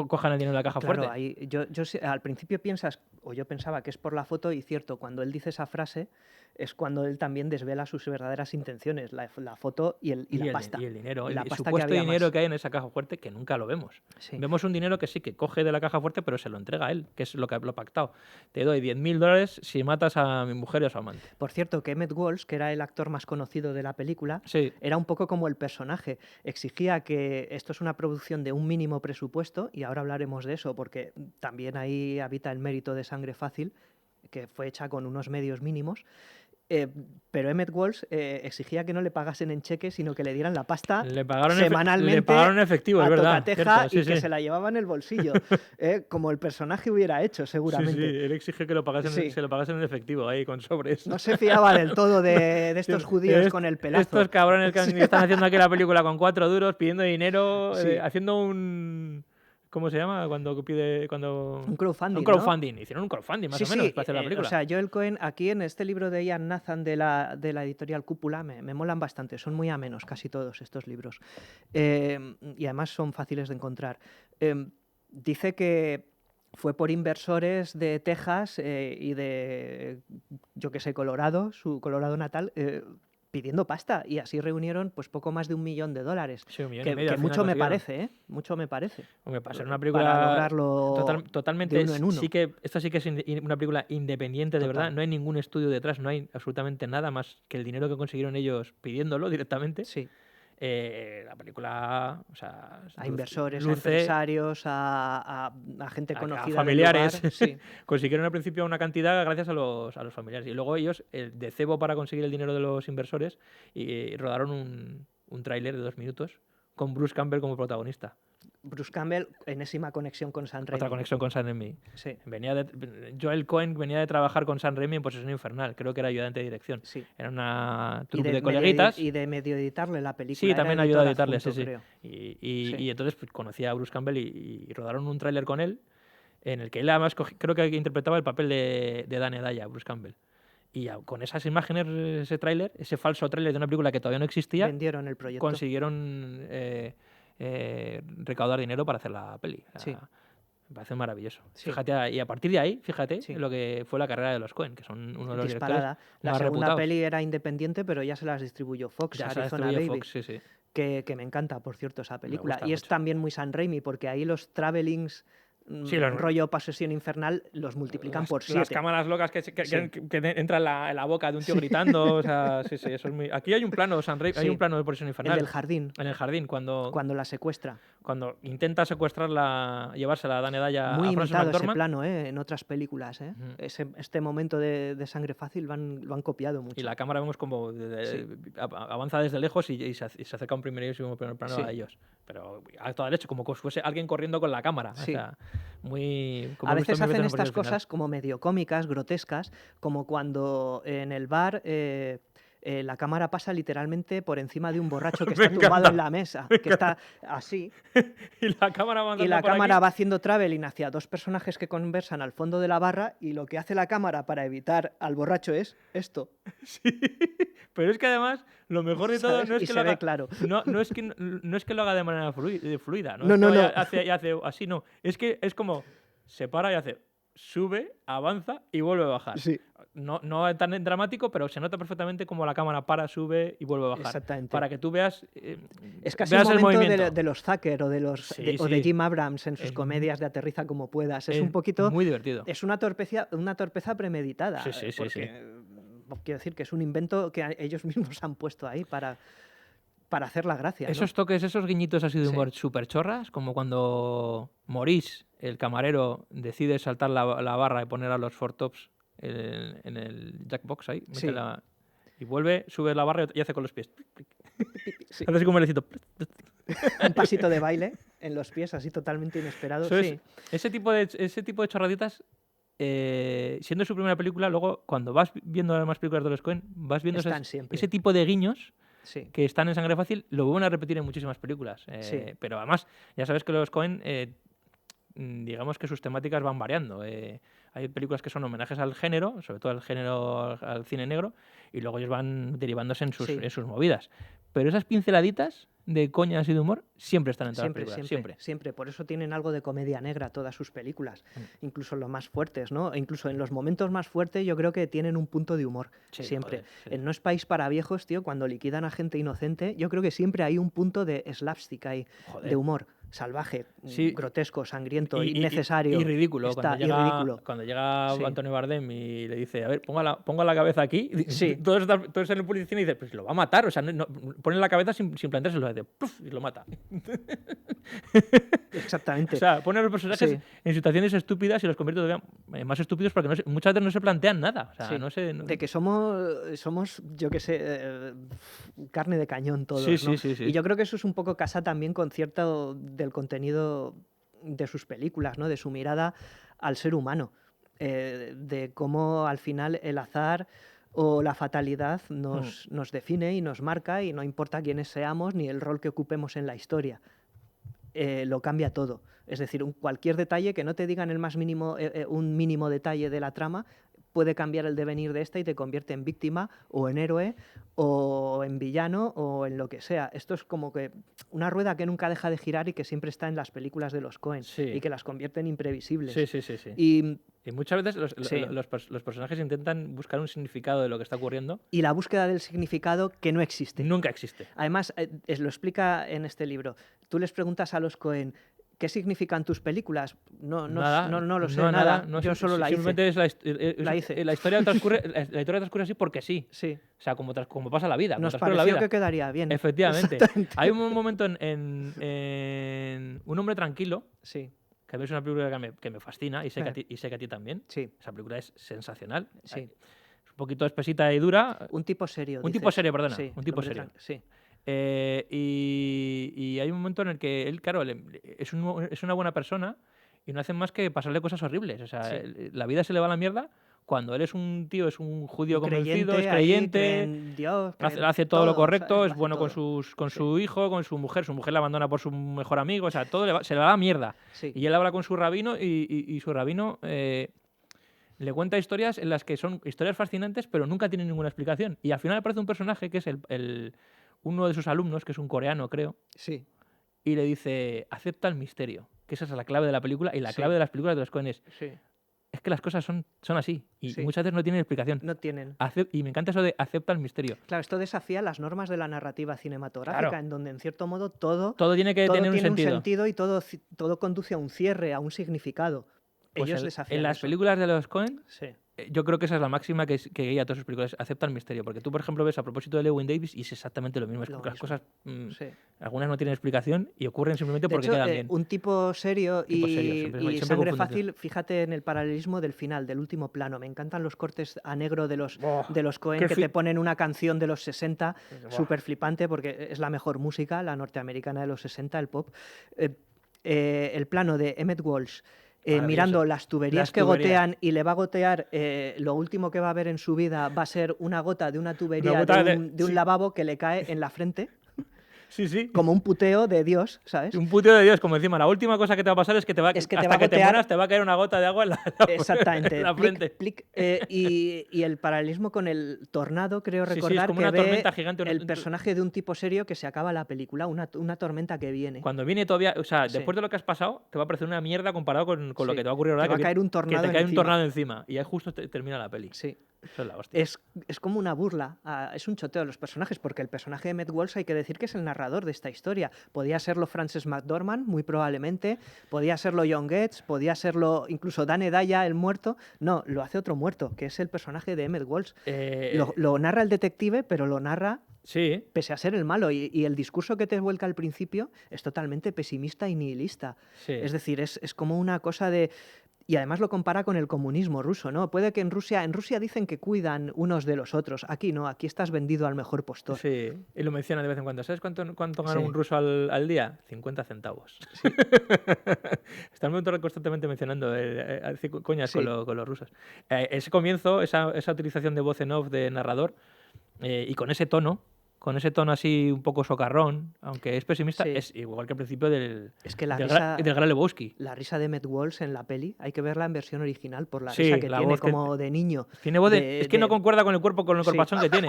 Speaker 1: cojan el dinero de la caja
Speaker 2: Claro,
Speaker 1: fuerte.
Speaker 2: ahí, al principio piensas, o yo pensaba que es por la foto, y cierto, cuando él dice esa frase, es cuando él también desvela sus verdaderas intenciones, la foto y la pasta.
Speaker 1: Y el dinero,
Speaker 2: Y la
Speaker 1: el
Speaker 2: pasta que
Speaker 1: supuesto
Speaker 2: había
Speaker 1: dinero
Speaker 2: más.
Speaker 1: que hay en esa caja fuerte que nunca lo vemos.
Speaker 2: Sí.
Speaker 1: Vemos un dinero que sí, que coge de la caja fuerte, pero se lo entrega a él, que es lo pactado. Te doy $10.000 si matas a mi mujer y a su amante.
Speaker 2: Por cierto, que Emmett Walsh, que era el actor más conocido de la película,
Speaker 1: Sí,
Speaker 2: era un poco como el personaje. Exigía que esto es una producción de un mínimo presupuesto, y ahora hablaremos de eso, porque también ahí habita el mérito de Sangre Fácil, que fue hecha con unos medios mínimos. Pero Emmett Walsh exigía que no le pagasen en cheque, sino que le dieran la pasta
Speaker 1: le pagaron
Speaker 2: semanalmente
Speaker 1: le pagaron en efectivo,
Speaker 2: a
Speaker 1: es verdad.
Speaker 2: tocateja,
Speaker 1: cierto, sí,
Speaker 2: y que
Speaker 1: sí.
Speaker 2: se la llevaba en el bolsillo, como el personaje hubiera hecho, seguramente.
Speaker 1: Sí, sí, él exige que
Speaker 2: Sí.
Speaker 1: se lo pagasen en efectivo, ahí, con sobres.
Speaker 2: No se fiaba del todo de estos judíos con el pelazo.
Speaker 1: Estos cabrones que están haciendo aquí la película con 4 duros, pidiendo dinero,
Speaker 2: Sí.
Speaker 1: haciendo un... ¿Cómo se llama?
Speaker 2: Un crowdfunding,
Speaker 1: Un
Speaker 2: ¿no?
Speaker 1: crowdfunding. Hicieron un crowdfunding, más
Speaker 2: Sí,
Speaker 1: o menos,
Speaker 2: sí,
Speaker 1: para hacer la película.
Speaker 2: o sea, Joel Cohen, aquí en este libro de Ian Nathan de la editorial Cúpula, me molan bastante, son muy amenos casi todos estos libros. Y además son fáciles de encontrar. Dice que fue por inversores de Texas y de, yo qué sé, Colorado, su Colorado natal, pidiendo pasta. Y así reunieron pues poco más de $1 millón.
Speaker 1: Sí, 1,5 millones
Speaker 2: Que
Speaker 1: al final
Speaker 2: mucho me
Speaker 1: consiguieron.
Speaker 2: parece, ¿eh? Mucho me parece.
Speaker 1: Hombre, para ser una
Speaker 2: Para
Speaker 1: película
Speaker 2: lograrlo
Speaker 1: totalmente,
Speaker 2: de uno en uno.
Speaker 1: sí que esta sí que es una película independiente de
Speaker 2: Total.
Speaker 1: verdad, no hay ningún estudio detrás, no hay absolutamente nada más que el dinero que consiguieron ellos pidiéndolo directamente.
Speaker 2: Sí,
Speaker 1: La película, o sea,
Speaker 2: a inversores, a
Speaker 1: luce
Speaker 2: empresarios, a gente
Speaker 1: a
Speaker 2: conocida
Speaker 1: familiares.
Speaker 2: del lugar. Sí,
Speaker 1: Consiguieron al principio una cantidad gracias a los familiares. Y luego ellos, de cebo para conseguir el dinero de los inversores, y rodaron un tráiler de 2 minutos con Bruce Campbell como protagonista.
Speaker 2: Bruce Campbell, enésima conexión con Sam Raimi.
Speaker 1: Otra conexión con Sam Raimi.
Speaker 2: Sí,
Speaker 1: Joel Cohen venía de trabajar con Sam Raimi en Posesión Infernal, creo que era ayudante de dirección.
Speaker 2: sí.
Speaker 1: Era una
Speaker 2: Y
Speaker 1: trupe de
Speaker 2: medio
Speaker 1: coleguitas.
Speaker 2: y de medio editarle la película.
Speaker 1: Sí,
Speaker 2: era
Speaker 1: también ayudó a
Speaker 2: editor
Speaker 1: editarle,
Speaker 2: adjunto,
Speaker 1: sí.
Speaker 2: creo.
Speaker 1: Y
Speaker 2: Sí.
Speaker 1: entonces pues, conocí a Bruce Campbell y rodaron un tráiler con él, en el que él además creo que interpretaba el papel de Dan Hedaya, Bruce Campbell. Y con esas imágenes, ese tráiler, ese falso tráiler de una película que todavía no existía,
Speaker 2: Vendieron el proyecto.
Speaker 1: consiguieron recaudar dinero para hacer la peli. O sea,
Speaker 2: Sí.
Speaker 1: me parece maravilloso.
Speaker 2: Sí.
Speaker 1: Fíjate, y a partir de ahí, fíjate
Speaker 2: Sí.
Speaker 1: lo que fue la carrera de los Coen, que son uno de los
Speaker 2: Disparada.
Speaker 1: directores
Speaker 2: La
Speaker 1: más
Speaker 2: segunda
Speaker 1: reputados.
Speaker 2: peli era independiente, pero ya se las distribuyó Fox,
Speaker 1: Ya se la
Speaker 2: Arizona
Speaker 1: distribuye
Speaker 2: Baby.
Speaker 1: Fox, sí, sí.
Speaker 2: Que me encanta, por cierto, esa película.
Speaker 1: gusta
Speaker 2: Y es
Speaker 1: mucho.
Speaker 2: también muy Sam Raimi, porque ahí los travelings,
Speaker 1: Sí, los-
Speaker 2: rollo Posesión Infernal, los multiplican por 7.
Speaker 1: Las cámaras locas que
Speaker 2: Sí.
Speaker 1: entran en la boca de un tío gritando. O sea, sí, eso es muy... Aquí hay un plano, Sam Raimi, hay
Speaker 2: Sí.
Speaker 1: un plano de Posesión
Speaker 2: El
Speaker 1: Infernal.
Speaker 2: del jardín,
Speaker 1: En el jardín, cuando
Speaker 2: la secuestra.
Speaker 1: intenta secuestrarla, llevársela a Dan Hedaya
Speaker 2: Muy
Speaker 1: a Frances
Speaker 2: imitado ese
Speaker 1: McDormand.
Speaker 2: plano, en otras películas.
Speaker 1: Ujú.
Speaker 2: Este momento de sangre fácil lo han copiado mucho.
Speaker 1: Y la cámara vemos como
Speaker 2: Sí.
Speaker 1: avanza desde lejos y se acerca un primerísimo primer plano
Speaker 2: Sí.
Speaker 1: a ellos. Pero a toda leche, como si fuese alguien corriendo con la cámara.
Speaker 2: Sí.
Speaker 1: O sea, muy... como
Speaker 2: A
Speaker 1: hemos visto
Speaker 2: veces
Speaker 1: mil
Speaker 2: hacen
Speaker 1: en
Speaker 2: estas
Speaker 1: Operación Final.
Speaker 2: cosas como medio cómicas, grotescas, como cuando en el bar la cámara pasa literalmente por encima de un borracho que
Speaker 1: Me
Speaker 2: está tumbado
Speaker 1: encanta.
Speaker 2: en la mesa, que está así,
Speaker 1: Y la cámara avanzando
Speaker 2: y la
Speaker 1: por
Speaker 2: cámara
Speaker 1: aquí.
Speaker 2: va haciendo traveling hacia dos personajes que conversan al fondo de la barra, y lo que hace la cámara para evitar al borracho es esto.
Speaker 1: Sí. Pero es que además, lo mejor de todo
Speaker 2: ¿sabes?
Speaker 1: no es
Speaker 2: Y
Speaker 1: que
Speaker 2: se
Speaker 1: lo
Speaker 2: ve
Speaker 1: haga...
Speaker 2: claro.
Speaker 1: No es que lo haga de manera fluida.
Speaker 2: No,
Speaker 1: es que
Speaker 2: no,
Speaker 1: vaya,
Speaker 2: no.
Speaker 1: hace así, no. Es que es como... Se para y hace... Sube, avanza y vuelve a bajar.
Speaker 2: Sí,
Speaker 1: No es tan dramático, pero se nota perfectamente como la cámara para, sube y vuelve a bajar.
Speaker 2: exactamente.
Speaker 1: Para que tú veas,
Speaker 2: Es casi
Speaker 1: veas
Speaker 2: un
Speaker 1: el
Speaker 2: momento
Speaker 1: movimiento.
Speaker 2: de los Zucker o de
Speaker 1: Sí,
Speaker 2: o de
Speaker 1: sí.
Speaker 2: Jim Abrams en sus
Speaker 1: Es
Speaker 2: comedias de Aterriza como puedas. Es
Speaker 1: Es
Speaker 2: un poquito...
Speaker 1: muy divertido.
Speaker 2: Es una torpeza premeditada.
Speaker 1: Sí, sí, sí,
Speaker 2: porque,
Speaker 1: sí.
Speaker 2: quiero decir que es un invento que ellos mismos han puesto ahí para hacer la gracia. ¿no?
Speaker 1: Esos toques, esos guiñitos así de
Speaker 2: Sí.
Speaker 1: humor súper chorras, como cuando Maurice, el camarero, decide saltar la barra y poner a los Four Tops en el Jackbox ahí.
Speaker 2: Sí.
Speaker 1: Y vuelve, sube la barra y hace con los pies.
Speaker 2: Sí.
Speaker 1: Hace así como un bailecito.
Speaker 2: Un pasito de baile en los pies, así totalmente inesperado.
Speaker 1: Eso es-
Speaker 2: Sí,
Speaker 1: ese tipo de chorraditas, siendo su primera película, luego cuando vas viendo las demás películas de los Coen, vas viendo
Speaker 2: están siempre.
Speaker 1: ese tipo de guiños
Speaker 2: Sí.
Speaker 1: que están en Sangre Fácil, lo vuelven a repetir en muchísimas películas.
Speaker 2: Sí.
Speaker 1: Pero además, ya sabes que los Coen, digamos que sus temáticas van variando. Hay películas que son homenajes al género, sobre todo al género, al cine negro, y luego ellos van derivándose en
Speaker 2: Sí.
Speaker 1: sus movidas. Pero esas pinceladitas de coñas y de humor siempre están en todas
Speaker 2: Siempre,
Speaker 1: las películas.
Speaker 2: siempre, siempre. Por eso tienen algo de comedia negra todas sus películas, incluso los más fuertes, ¿no? Incluso en los momentos más fuertes yo creo que tienen un punto de humor,
Speaker 1: Sí,
Speaker 2: siempre.
Speaker 1: joder, sí.
Speaker 2: En No es país para viejos, tío, cuando liquidan a gente inocente, yo creo que siempre hay un punto de slapstick ahí,
Speaker 1: Joder.
Speaker 2: de humor salvaje,
Speaker 1: Sí.
Speaker 2: grotesco, sangriento,
Speaker 1: Y-
Speaker 2: innecesario.
Speaker 1: Y ridículo.
Speaker 2: Está-
Speaker 1: Cuando
Speaker 2: y ridículo.
Speaker 1: llega
Speaker 2: Sí.
Speaker 1: Antonio Bardem y le dice, a ver, ponga la cabeza aquí.
Speaker 2: Sí.
Speaker 1: Todos en el policía y dice, pues lo va a matar. O sea, pone la cabeza sin planteárselo. Y dice, ¡puf! Y lo mata.
Speaker 2: Exactamente.
Speaker 1: O sea, pone a los personajes
Speaker 2: Sí.
Speaker 1: en situaciones estúpidas y los convierte todavía más estúpidos porque muchas veces no se plantean nada. O sea,
Speaker 2: Sí.
Speaker 1: no sé...
Speaker 2: De que somos yo qué sé, carne de cañón todos,
Speaker 1: Sí, sí,
Speaker 2: ¿no?
Speaker 1: sí, sí.
Speaker 2: Y yo creo que eso es un poco casa también con cierto del contenido de sus películas, ¿no? De su mirada al ser humano, de cómo al final el azar o la fatalidad nos define y nos marca, y no importa quiénes seamos ni el rol que ocupemos en la historia. Lo cambia todo. Es decir, cualquier detalle que no te digan el más mínimo, un mínimo detalle de la trama, puede cambiar el devenir de esta y te convierte en víctima o en héroe o en villano o en lo que sea. Esto es como que una rueda que nunca deja de girar y que siempre está en las películas de los Coen
Speaker 1: Sí.
Speaker 2: y que las convierte en imprevisibles.
Speaker 1: Sí.
Speaker 2: Y
Speaker 1: Y muchas veces
Speaker 2: Sí.
Speaker 1: los personajes intentan buscar un significado de lo que está ocurriendo.
Speaker 2: y la búsqueda del significado que no existe.
Speaker 1: Nunca existe.
Speaker 2: Además, lo explica en este libro. Tú les preguntas a los Coen, ¿qué significan tus películas? No lo sé, nada. Yo solo la hice.
Speaker 1: Simplemente es
Speaker 2: La hice.
Speaker 1: la historia transcurre, la historia transcurre así porque sí.
Speaker 2: Sí.
Speaker 1: O sea, como pasa la vida. como
Speaker 2: Nos
Speaker 1: transcurre la
Speaker 2: pareció
Speaker 1: vida.
Speaker 2: que quedaría bien.
Speaker 1: Efectivamente.
Speaker 2: Exactamente.
Speaker 1: Hay un momento en Un hombre tranquilo,
Speaker 2: Sí,
Speaker 1: que a mí es una película que me fascina y sé,
Speaker 2: Eh.
Speaker 1: sé que a ti también.
Speaker 2: sí,
Speaker 1: Esa película es sensacional.
Speaker 2: sí.
Speaker 1: Es un poquito espesita y dura.
Speaker 2: Un tipo serio.
Speaker 1: Un tipo
Speaker 2: dices.
Speaker 1: serio, perdona,
Speaker 2: Sí,
Speaker 1: un tipo
Speaker 2: el hombre
Speaker 1: serio.
Speaker 2: Sí,
Speaker 1: Y hay un momento en el que él, claro, es una buena persona y no hacen más que pasarle cosas horribles. O sea,
Speaker 2: Sí.
Speaker 1: la vida se le va a la mierda cuando él es un tío, es un judío
Speaker 2: Un
Speaker 1: convencido, es
Speaker 2: ahí,
Speaker 1: creyente,
Speaker 2: cree en Dios, cree en
Speaker 1: hace todo lo correcto,
Speaker 2: ¿sabes? Lo
Speaker 1: es
Speaker 2: hace
Speaker 1: bueno con
Speaker 2: todo.
Speaker 1: con
Speaker 2: Sí.
Speaker 1: su hijo, con su mujer la abandona por su mejor amigo, o sea, todo se le va a la mierda.
Speaker 2: Sí.
Speaker 1: Y él habla con su rabino y su rabino le cuenta historias en las que son historias fascinantes, pero nunca tienen ninguna explicación. Y al final aparece un personaje que es uno de sus alumnos, que es un coreano, creo,
Speaker 2: Sí.
Speaker 1: y le dice, acepta el misterio, que esa es la clave de la película, y la
Speaker 2: Sí.
Speaker 1: clave de las películas de los Coen es que las cosas son así, y
Speaker 2: Sí.
Speaker 1: muchas veces no tienen explicación.
Speaker 2: No tienen.
Speaker 1: Y me encanta eso de acepta el misterio.
Speaker 2: Claro, esto desafía las normas de la narrativa cinematográfica,
Speaker 1: Claro.
Speaker 2: en donde en cierto modo todo
Speaker 1: Todo tiene que tener un
Speaker 2: tiene
Speaker 1: sentido.
Speaker 2: y todo conduce a un cierre, a un significado.
Speaker 1: Pues
Speaker 2: Ellos
Speaker 1: en
Speaker 2: desafían
Speaker 1: las
Speaker 2: eso.
Speaker 1: películas de los Coen,
Speaker 2: Sí.
Speaker 1: yo creo que esa es la máxima que guía a todas sus películas, acepta el misterio. Porque tú, por ejemplo, ves a propósito de Llewyn Davis y es exactamente lo mismo. Es
Speaker 2: Lo
Speaker 1: que las
Speaker 2: mismo.
Speaker 1: cosas,
Speaker 2: Sí.
Speaker 1: algunas no tienen explicación y ocurren simplemente
Speaker 2: De
Speaker 1: porque
Speaker 2: hecho,
Speaker 1: quedan bien.
Speaker 2: un tipo serio
Speaker 1: Tipo
Speaker 2: y,
Speaker 1: serio, siempre
Speaker 2: y
Speaker 1: siempre
Speaker 2: sangre
Speaker 1: confunden.
Speaker 2: fácil, fíjate en el paralelismo del final, del último plano. Me encantan los cortes a negro de los Coen
Speaker 1: qué
Speaker 2: que
Speaker 1: fi-
Speaker 2: te ponen una canción de los 60,
Speaker 1: Buah.
Speaker 2: súper flipante, porque es la mejor música, la norteamericana de los 60, el pop. El plano de Emmett Walsh mirando
Speaker 1: Maravilloso.
Speaker 2: las tuberías
Speaker 1: Las
Speaker 2: que
Speaker 1: tuberías.
Speaker 2: gotean y le va a gotear, lo último que va a ver en su vida va a ser una gota de una tubería
Speaker 1: gota
Speaker 2: de
Speaker 1: de-
Speaker 2: un
Speaker 1: sí.
Speaker 2: lavabo que le cae en la frente,
Speaker 1: Sí, sí.
Speaker 2: como un puteo de Dios, ¿sabes?
Speaker 1: Un puteo de Dios, como encima, la última cosa que te va a pasar es que te va,
Speaker 2: Es que te
Speaker 1: hasta
Speaker 2: va a
Speaker 1: que te
Speaker 2: gotear-
Speaker 1: mueras te va a caer una gota de agua en
Speaker 2: Exactamente.
Speaker 1: en la
Speaker 2: plic,
Speaker 1: frente.
Speaker 2: plic, y el paralelismo con el tornado, creo
Speaker 1: Sí, sí, es
Speaker 2: recordar
Speaker 1: como
Speaker 2: que
Speaker 1: una
Speaker 2: ve
Speaker 1: tormenta gigante,
Speaker 2: el personaje de un tipo serio que se acaba la película, una tormenta que viene.
Speaker 1: Cuando viene todavía, o sea,
Speaker 2: Sí.
Speaker 1: después de lo que has pasado, te va a parecer una mierda comparado con lo
Speaker 2: Sí.
Speaker 1: que te va a ocurrir ahora.
Speaker 2: Te va a caer un tornado
Speaker 1: que te cae un
Speaker 2: encima.
Speaker 1: tornado encima. Y ahí justo termina la peli.
Speaker 2: Sí.
Speaker 1: Eso es la hostia.
Speaker 2: Es como una burla, es un choteo a los personajes, porque el personaje de Emmett Walsh hay que decir que es el narrador de esta historia. Podía serlo Frances McDormand, muy probablemente, podía serlo John Getz, podía serlo incluso Dan Hedaya, el muerto. No, lo hace otro muerto, que es el personaje de Emmett Walsh. Lo narra el detective, pero lo narra
Speaker 1: Sí,
Speaker 2: pese a ser el malo. Y el discurso que te vuelca al principio es totalmente pesimista y nihilista.
Speaker 1: sí.
Speaker 2: Es decir, es como una cosa de... Y además lo compara con el comunismo ruso, ¿no? Puede que en Rusia dicen que cuidan unos de los otros. Aquí no, aquí estás vendido al mejor postor.
Speaker 1: Sí, y lo menciona de vez en cuando. ¿Sabes cuánto gana
Speaker 2: Sí.
Speaker 1: un ruso al día? 50 centavos. Están constantemente mencionando coñas
Speaker 2: Sí.
Speaker 1: con los rusos. Ese comienzo, esa utilización de voz en off de narrador y con ese tono así un poco socarrón, aunque es pesimista,
Speaker 2: Sí.
Speaker 1: es igual que al principio del
Speaker 2: Es que la
Speaker 1: del
Speaker 2: risa,
Speaker 1: Gran Lebowski.
Speaker 2: la risa de Emmett Walsh en la peli, hay que verla en versión original por la
Speaker 1: Sí,
Speaker 2: risa que
Speaker 1: la
Speaker 2: tiene
Speaker 1: voz que-
Speaker 2: como de niño.
Speaker 1: Tiene voz es que no concuerda con el cuerpo, con el
Speaker 2: Sí.
Speaker 1: corpachón que tiene.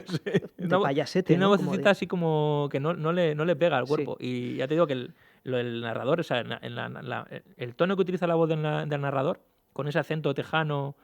Speaker 1: Sí.
Speaker 2: De payasete,
Speaker 1: Tiene
Speaker 2: ¿no?
Speaker 1: una
Speaker 2: Como
Speaker 1: vocecita
Speaker 2: de-
Speaker 1: así como que no le pega al
Speaker 2: Sí.
Speaker 1: cuerpo. Y ya te digo que el narrador, o sea, el tono que utiliza la voz del narrador, con ese acento tejano,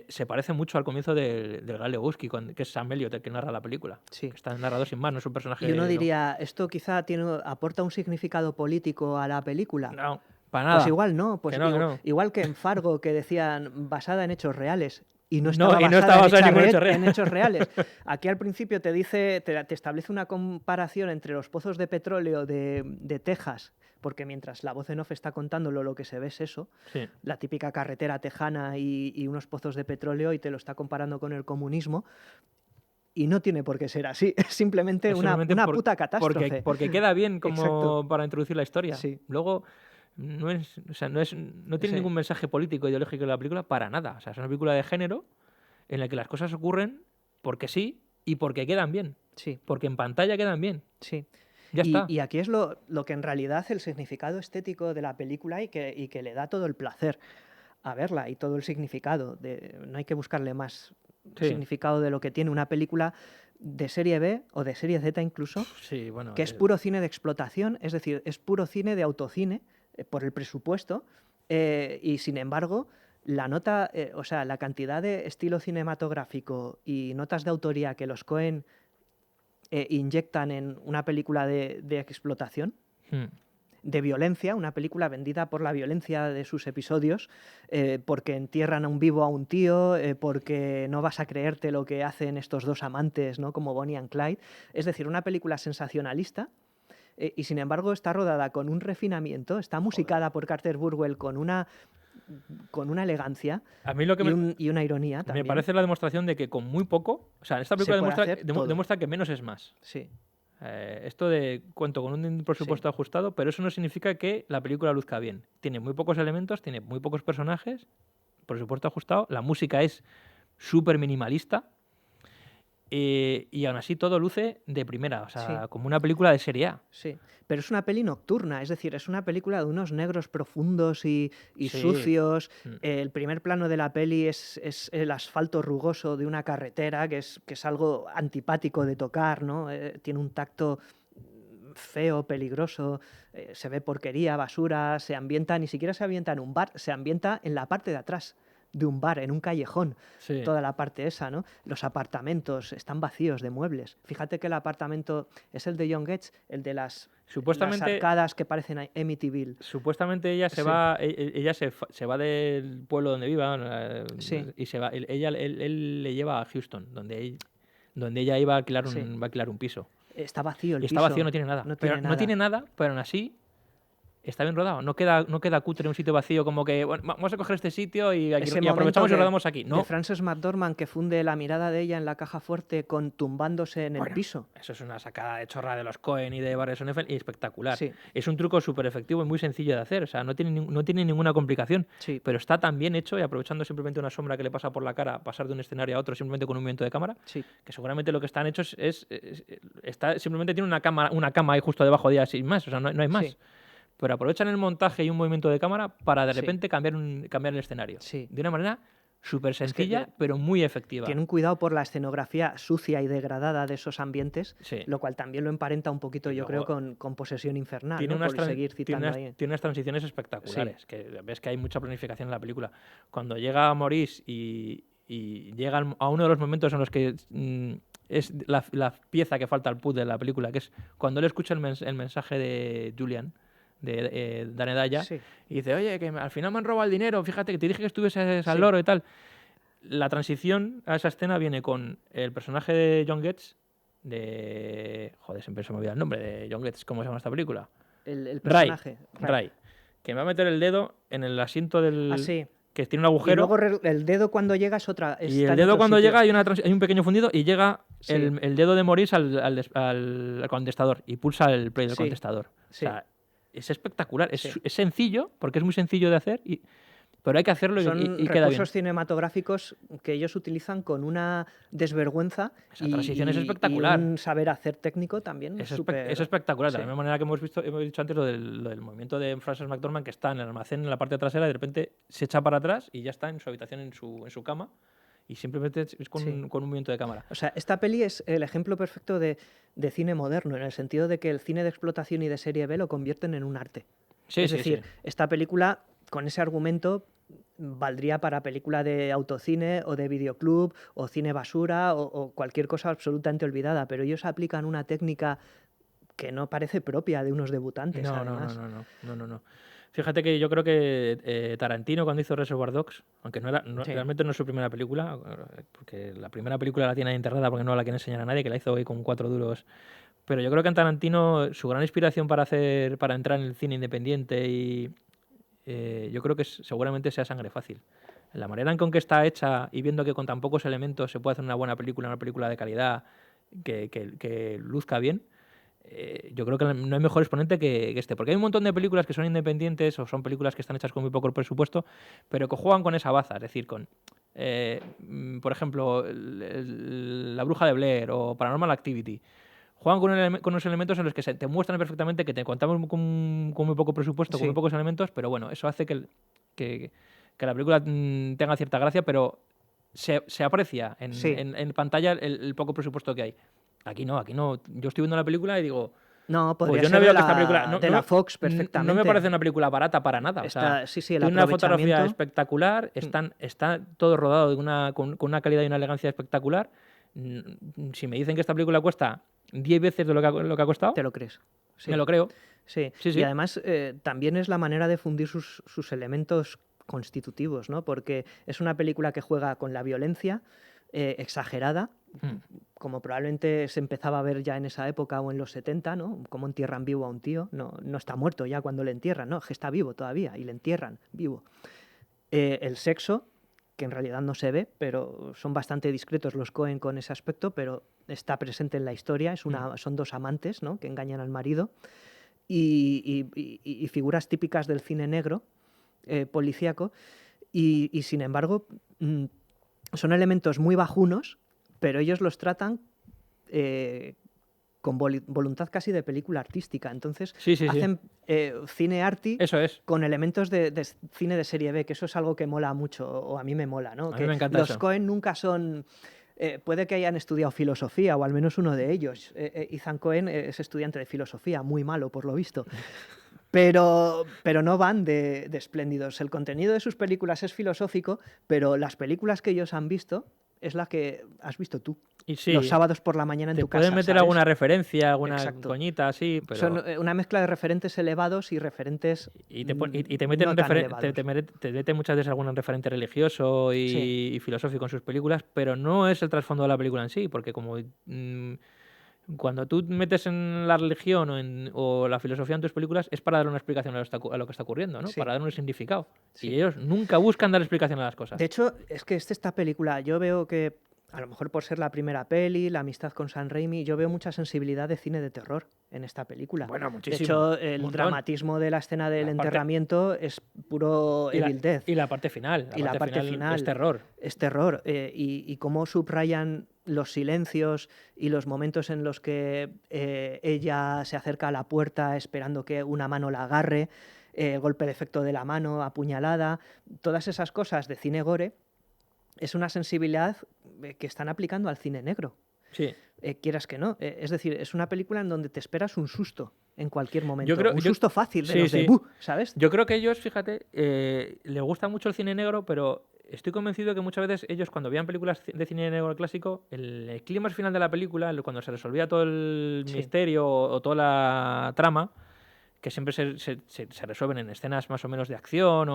Speaker 1: se parece mucho al comienzo del Gran Lebowski, que es Sam Elliott el que narra la película.
Speaker 2: Sí.
Speaker 1: Que está el narrador sin más, no es un personaje...
Speaker 2: Y uno diría, ¿esto quizá aporta un significado político a la película?
Speaker 1: No, para nada.
Speaker 2: Pues igual no, pues
Speaker 1: Que no, que no.
Speaker 2: igual que en Fargo, que decían basada en hechos reales. Y no
Speaker 1: No,
Speaker 2: estaba
Speaker 1: y no
Speaker 2: basada,
Speaker 1: está basada en ningún hecho real.
Speaker 2: en hechos reales. Aquí al principio te dice, te establece una comparación entre los pozos de petróleo de Texas, porque mientras la voz en off está contándolo, lo que se ve es eso,
Speaker 1: Sí.
Speaker 2: la típica carretera tejana y unos pozos de petróleo, y te lo está comparando con el comunismo. Y no tiene por qué ser así, es simplemente
Speaker 1: Es
Speaker 2: una
Speaker 1: simplemente
Speaker 2: puta catástrofe.
Speaker 1: porque queda bien como
Speaker 2: Exacto.
Speaker 1: para introducir la historia.
Speaker 2: Sí.
Speaker 1: Luego no tiene
Speaker 2: Sí.
Speaker 1: ningún mensaje político ideológico en la película para nada. O sea, es una película de género en la que las cosas ocurren porque sí y porque quedan bien.
Speaker 2: Sí,
Speaker 1: Porque en pantalla quedan bien.
Speaker 2: sí.
Speaker 1: Ya está.
Speaker 2: Y aquí es lo que en realidad el significado estético de la película y que le da todo el placer. a verla y todo el significado. No hay que buscarle más
Speaker 1: Sí.
Speaker 2: significado de lo que tiene una película de serie B o de serie Z incluso,
Speaker 1: Sí, bueno.
Speaker 2: que es puro cine de explotación, es decir, es puro cine de autocine por el presupuesto, y sin embargo la nota, o sea, la cantidad de estilo cinematográfico y notas de autoría que los Coen inyectan en una película de explotación, de violencia, una película vendida por la violencia de sus episodios, porque entierran a un vivo a un tío, porque no vas a creerte lo que hacen estos dos amantes, ¿no? Como Bonnie and Clyde. Es decir, una película sensacionalista, y sin embargo está rodada con un refinamiento, está musicada por Carter Burwell con una elegancia
Speaker 1: A mí lo que
Speaker 2: y una ironía
Speaker 1: me
Speaker 2: también.
Speaker 1: parece la demostración de que con muy poco, o sea, en esta
Speaker 2: Se
Speaker 1: película
Speaker 2: puede hacer todo.
Speaker 1: demuestra que menos es más.
Speaker 2: Sí,
Speaker 1: Esto de cuento con un presupuesto ajustado, pero eso no significa que la película luzca bien. Tiene muy pocos elementos, tiene muy pocos personajes, presupuesto ajustado, la música es súper minimalista, y aún así todo luce de primera, o sea,
Speaker 2: Sí.
Speaker 1: como una película de serie A.
Speaker 2: sí. Pero es una peli nocturna, es decir, es una película de unos negros profundos y
Speaker 1: Sí.
Speaker 2: sucios.
Speaker 1: Mm.
Speaker 2: El primer plano de la peli es el asfalto rugoso de una carretera, que es algo antipático de tocar, ¿no? Tiene un tacto feo, peligroso, se ve porquería, basura, ni siquiera se ambienta en un bar, se ambienta en la parte de atrás de un bar, en un callejón,
Speaker 1: Sí.
Speaker 2: toda la parte esa, ¿no? Los apartamentos están vacíos de muebles. Fíjate que el apartamento es el de John Getz, el de las
Speaker 1: Supuestamente,
Speaker 2: arcadas que parecen a Amityville.
Speaker 1: supuestamente ella se
Speaker 2: Sí.
Speaker 1: va, ella se va del pueblo donde viva,
Speaker 2: Sí.
Speaker 1: y se va, él le lleva a Houston, donde ella iba a alquilar
Speaker 2: Sí.
Speaker 1: va a alquilar un piso.
Speaker 2: Está vacío el
Speaker 1: Y está
Speaker 2: piso.
Speaker 1: vacío, no tiene nada.
Speaker 2: No
Speaker 1: Pero
Speaker 2: tiene
Speaker 1: no
Speaker 2: nada.
Speaker 1: tiene nada, pero aún así está bien rodado. No queda cutre un sitio vacío como que bueno, vamos a coger este sitio y, aquí,
Speaker 2: Ese
Speaker 1: y
Speaker 2: momento
Speaker 1: aprovechamos y
Speaker 2: de-
Speaker 1: rodamos aquí.
Speaker 2: de
Speaker 1: No.
Speaker 2: Frances McDormand que funde la mirada de ella en la caja fuerte con tumbándose en el
Speaker 1: Bueno,
Speaker 2: piso.
Speaker 1: Eso es una sacada de chorra de los Coen y de Barry Sonnenfeld y espectacular.
Speaker 2: Sí.
Speaker 1: Es un truco súper efectivo y muy sencillo de hacer. O sea, no tiene ninguna complicación.
Speaker 2: Sí.
Speaker 1: Pero está tan bien hecho y aprovechando simplemente una sombra que le pasa por la cara, pasar de un escenario a otro simplemente con un movimiento de cámara,
Speaker 2: Sí.
Speaker 1: que seguramente lo que están hechos simplemente tiene una cama ahí justo debajo de ella sin más. O sea, no hay más.
Speaker 2: Sí.
Speaker 1: Pero aprovechan el montaje y un movimiento de cámara para de
Speaker 2: Sí.
Speaker 1: repente cambiar el escenario.
Speaker 2: Sí.
Speaker 1: De una manera súper sencilla,
Speaker 2: de-
Speaker 1: pero muy efectiva.
Speaker 2: Tiene un cuidado por la escenografía sucia y degradada de esos ambientes,
Speaker 1: Sí.
Speaker 2: lo cual también lo emparenta un poquito,
Speaker 1: Y
Speaker 2: yo creo,
Speaker 1: luego
Speaker 2: con Posesión Infernal,
Speaker 1: tiene
Speaker 2: ¿no?
Speaker 1: unas,
Speaker 2: Por
Speaker 1: tran-
Speaker 2: seguir citando ahí.
Speaker 1: tiene unas transiciones espectaculares, que ves que hay mucha planificación en la película. Cuando llega Maurice y llega a uno de los momentos en los que es la pieza que falta al puzzle de la película, que es cuando él escucha el mensaje de Julian, de Danedaya,
Speaker 2: Sí.
Speaker 1: y dice, oye, que al final me han robado el dinero, fíjate que te dije que estuvieses
Speaker 2: Sí.
Speaker 1: al loro y tal. La transición a esa escena viene con el personaje de John Getz, Joder, siempre se me olvida el nombre de John Getz, ¿cómo se llama esta película?
Speaker 2: El
Speaker 1: Ray,
Speaker 2: personaje.
Speaker 1: Ray, que me va a meter el dedo en el asiento del...
Speaker 2: Ah, sí.
Speaker 1: que tiene un
Speaker 2: Y
Speaker 1: agujero.
Speaker 2: luego el dedo cuando llega es otra.
Speaker 1: Y
Speaker 2: está
Speaker 1: el
Speaker 2: en
Speaker 1: dedo
Speaker 2: otro
Speaker 1: cuando
Speaker 2: sitio.
Speaker 1: llega hay un pequeño fundido y llega
Speaker 2: Sí.
Speaker 1: el dedo de Maurice al contestador y pulsa el play del
Speaker 2: Sí.
Speaker 1: contestador.
Speaker 2: Sí.
Speaker 1: O sea, es espectacular.
Speaker 2: Sí.
Speaker 1: Es sencillo, porque es muy sencillo de hacer, pero hay que hacerlo
Speaker 2: Son
Speaker 1: y queda bien.
Speaker 2: recursos cinematográficos que ellos utilizan con una desvergüenza
Speaker 1: Esa transición es espectacular.
Speaker 2: y un saber hacer técnico también
Speaker 1: Es
Speaker 2: súper...
Speaker 1: espectacular. De
Speaker 2: Sí.
Speaker 1: la misma manera que hemos dicho antes lo del movimiento de Frances McDormand, que está en el almacén en la parte trasera y de repente se echa para atrás y ya está en su habitación, en su cama, y simplemente es con,
Speaker 2: Sí.
Speaker 1: con un movimiento de cámara.
Speaker 2: O sea, esta peli es el ejemplo perfecto de cine moderno, en el sentido de que el cine de explotación y de serie B lo convierten en un arte.
Speaker 1: Sí,
Speaker 2: es
Speaker 1: sí,
Speaker 2: decir,
Speaker 1: sí.
Speaker 2: esta película, con ese argumento, valdría para película de autocine o de videoclub o cine basura o cualquier cosa absolutamente olvidada, pero ellos aplican una técnica que no parece propia de unos debutantes,
Speaker 1: No. Fíjate que yo creo que Tarantino, cuando hizo Reservoir Dogs, aunque
Speaker 2: Sí.
Speaker 1: realmente no es su primera película, porque la primera película la tiene ahí enterrada porque no la quiere enseñar a nadie, que la hizo hoy con 4 duros. Pero yo creo que en Tarantino su gran inspiración para entrar en el cine independiente yo creo que seguramente sea Sangre Fácil. La manera en que está hecha y viendo que con tan pocos elementos se puede hacer una buena película, una película de calidad, que luzca bien, yo creo que no hay mejor exponente que este. Porque hay un montón de películas que son independientes o son películas que están hechas con muy poco presupuesto, pero que juegan con esa baza, es decir, por ejemplo, La Bruja de Blair o Paranormal Activity. Juegan con unos elementos en los que te muestran perfectamente que te contamos con muy poco presupuesto, con
Speaker 2: Sí.
Speaker 1: muy pocos elementos, pero bueno, eso hace que que la película tenga cierta gracia, pero se aprecia
Speaker 2: Sí.
Speaker 1: en pantalla el poco presupuesto que hay. Aquí no. Yo estoy viendo la película y digo,
Speaker 2: No,
Speaker 1: pues
Speaker 2: podría
Speaker 1: yo no
Speaker 2: ser
Speaker 1: veo
Speaker 2: de
Speaker 1: que esta
Speaker 2: la,
Speaker 1: película... No,
Speaker 2: de
Speaker 1: no
Speaker 2: la
Speaker 1: me-
Speaker 2: Fox
Speaker 1: no me
Speaker 2: perfectamente.
Speaker 1: parece una película barata para nada. O sea,
Speaker 2: Sí, el
Speaker 1: tiene una fotografía
Speaker 2: aprovechamiento.
Speaker 1: espectacular, está todo rodado con una calidad y una elegancia espectacular. Si me dicen que esta película cuesta 10 veces de lo que ha costado,
Speaker 2: ¿Te lo crees? Sí.
Speaker 1: me lo creo.
Speaker 2: Sí,
Speaker 1: Sí,
Speaker 2: y
Speaker 1: sí.
Speaker 2: además también es la manera de fundir sus elementos constitutivos, ¿no? Porque es una película que juega con la violencia exagerada,
Speaker 1: Mm.
Speaker 2: como probablemente se empezaba a ver ya en esa época o en los 70, ¿no? Cómo entierran vivo a un tío, no está muerto ya cuando le entierran, ¿no? Que está vivo todavía y le entierran vivo. El sexo, que en realidad no se ve, pero son bastante discretos los Coen con ese aspecto, pero está presente en la historia, son dos amantes, ¿no? Que engañan al marido. Y figuras típicas del cine negro policíaco y sin embargo son elementos muy bajunos, pero ellos los tratan con voluntad casi de película artística. Entonces
Speaker 1: Sí.
Speaker 2: hacen cine arty
Speaker 1: Eso es.
Speaker 2: con elementos de cine de serie B, que eso es algo que mola mucho, o a mí me mola, ¿no?
Speaker 1: A mí
Speaker 2: Que
Speaker 1: me encanta
Speaker 2: los
Speaker 1: eso.
Speaker 2: Coen nunca son... puede que hayan estudiado filosofía, o al menos uno de ellos. Ethan Coen es estudiante de filosofía, muy malo por lo visto. Pero no van de espléndidos. El contenido de sus películas es filosófico, pero las películas que ellos han visto es la que has visto tú.
Speaker 1: Y sí,
Speaker 2: Los sábados por la mañana en
Speaker 1: te
Speaker 2: tu
Speaker 1: pueden
Speaker 2: casa.
Speaker 1: meter
Speaker 2: ¿sabes?
Speaker 1: alguna referencia, alguna
Speaker 2: Exacto.
Speaker 1: coñita así, pero...
Speaker 2: Son una mezcla de referentes elevados y referentes
Speaker 1: Y te meten,
Speaker 2: no tan elevados.
Speaker 1: te meten muchas veces algún referente religioso
Speaker 2: Sí.
Speaker 1: y filosófico en sus películas, pero no es el trasfondo de la película en sí, porque como cuando tú metes en la religión o la filosofía en tus películas es para dar una explicación a lo que está ocurriendo, ¿no?
Speaker 2: Sí.
Speaker 1: Para dar un significado.
Speaker 2: Sí.
Speaker 1: Y ellos nunca buscan dar explicación a las cosas.
Speaker 2: De hecho, es que esta película, yo veo que, a lo mejor por ser la primera peli, la amistad con Sam Raimi, yo veo mucha sensibilidad de cine de terror en esta película.
Speaker 1: Bueno,
Speaker 2: De
Speaker 1: muchísimo.
Speaker 2: hecho,
Speaker 1: un
Speaker 2: el
Speaker 1: montón.
Speaker 2: dramatismo de la escena del
Speaker 1: La parte-
Speaker 2: enterramiento es puro
Speaker 1: Y
Speaker 2: Evil Death.
Speaker 1: y la parte final.
Speaker 2: Y la parte final
Speaker 1: es terror.
Speaker 2: Es terror. Y cómo subrayan los silencios y los momentos en los que ella se acerca a la puerta esperando que una mano la agarre, el golpe de efecto de la mano, apuñalada, todas esas cosas de cine gore, es una sensibilidad que están aplicando al cine negro.
Speaker 1: Sí.
Speaker 2: Quieras que no. Es decir, es una película en donde te esperas un susto en cualquier momento.
Speaker 1: Yo creo-
Speaker 2: un
Speaker 1: yo-
Speaker 2: susto fácil de
Speaker 1: sí,
Speaker 2: los de
Speaker 1: sí.
Speaker 2: "buh", ¿sabes?
Speaker 1: Yo creo que ellos, fíjate, les gusta mucho el cine negro, pero estoy convencido que muchas veces ellos cuando veían películas de cine negro clásico, el clímax final de la película, cuando se resolvía todo el
Speaker 2: Sí.
Speaker 1: misterio o toda la trama, que siempre se resuelven en escenas más o menos de acción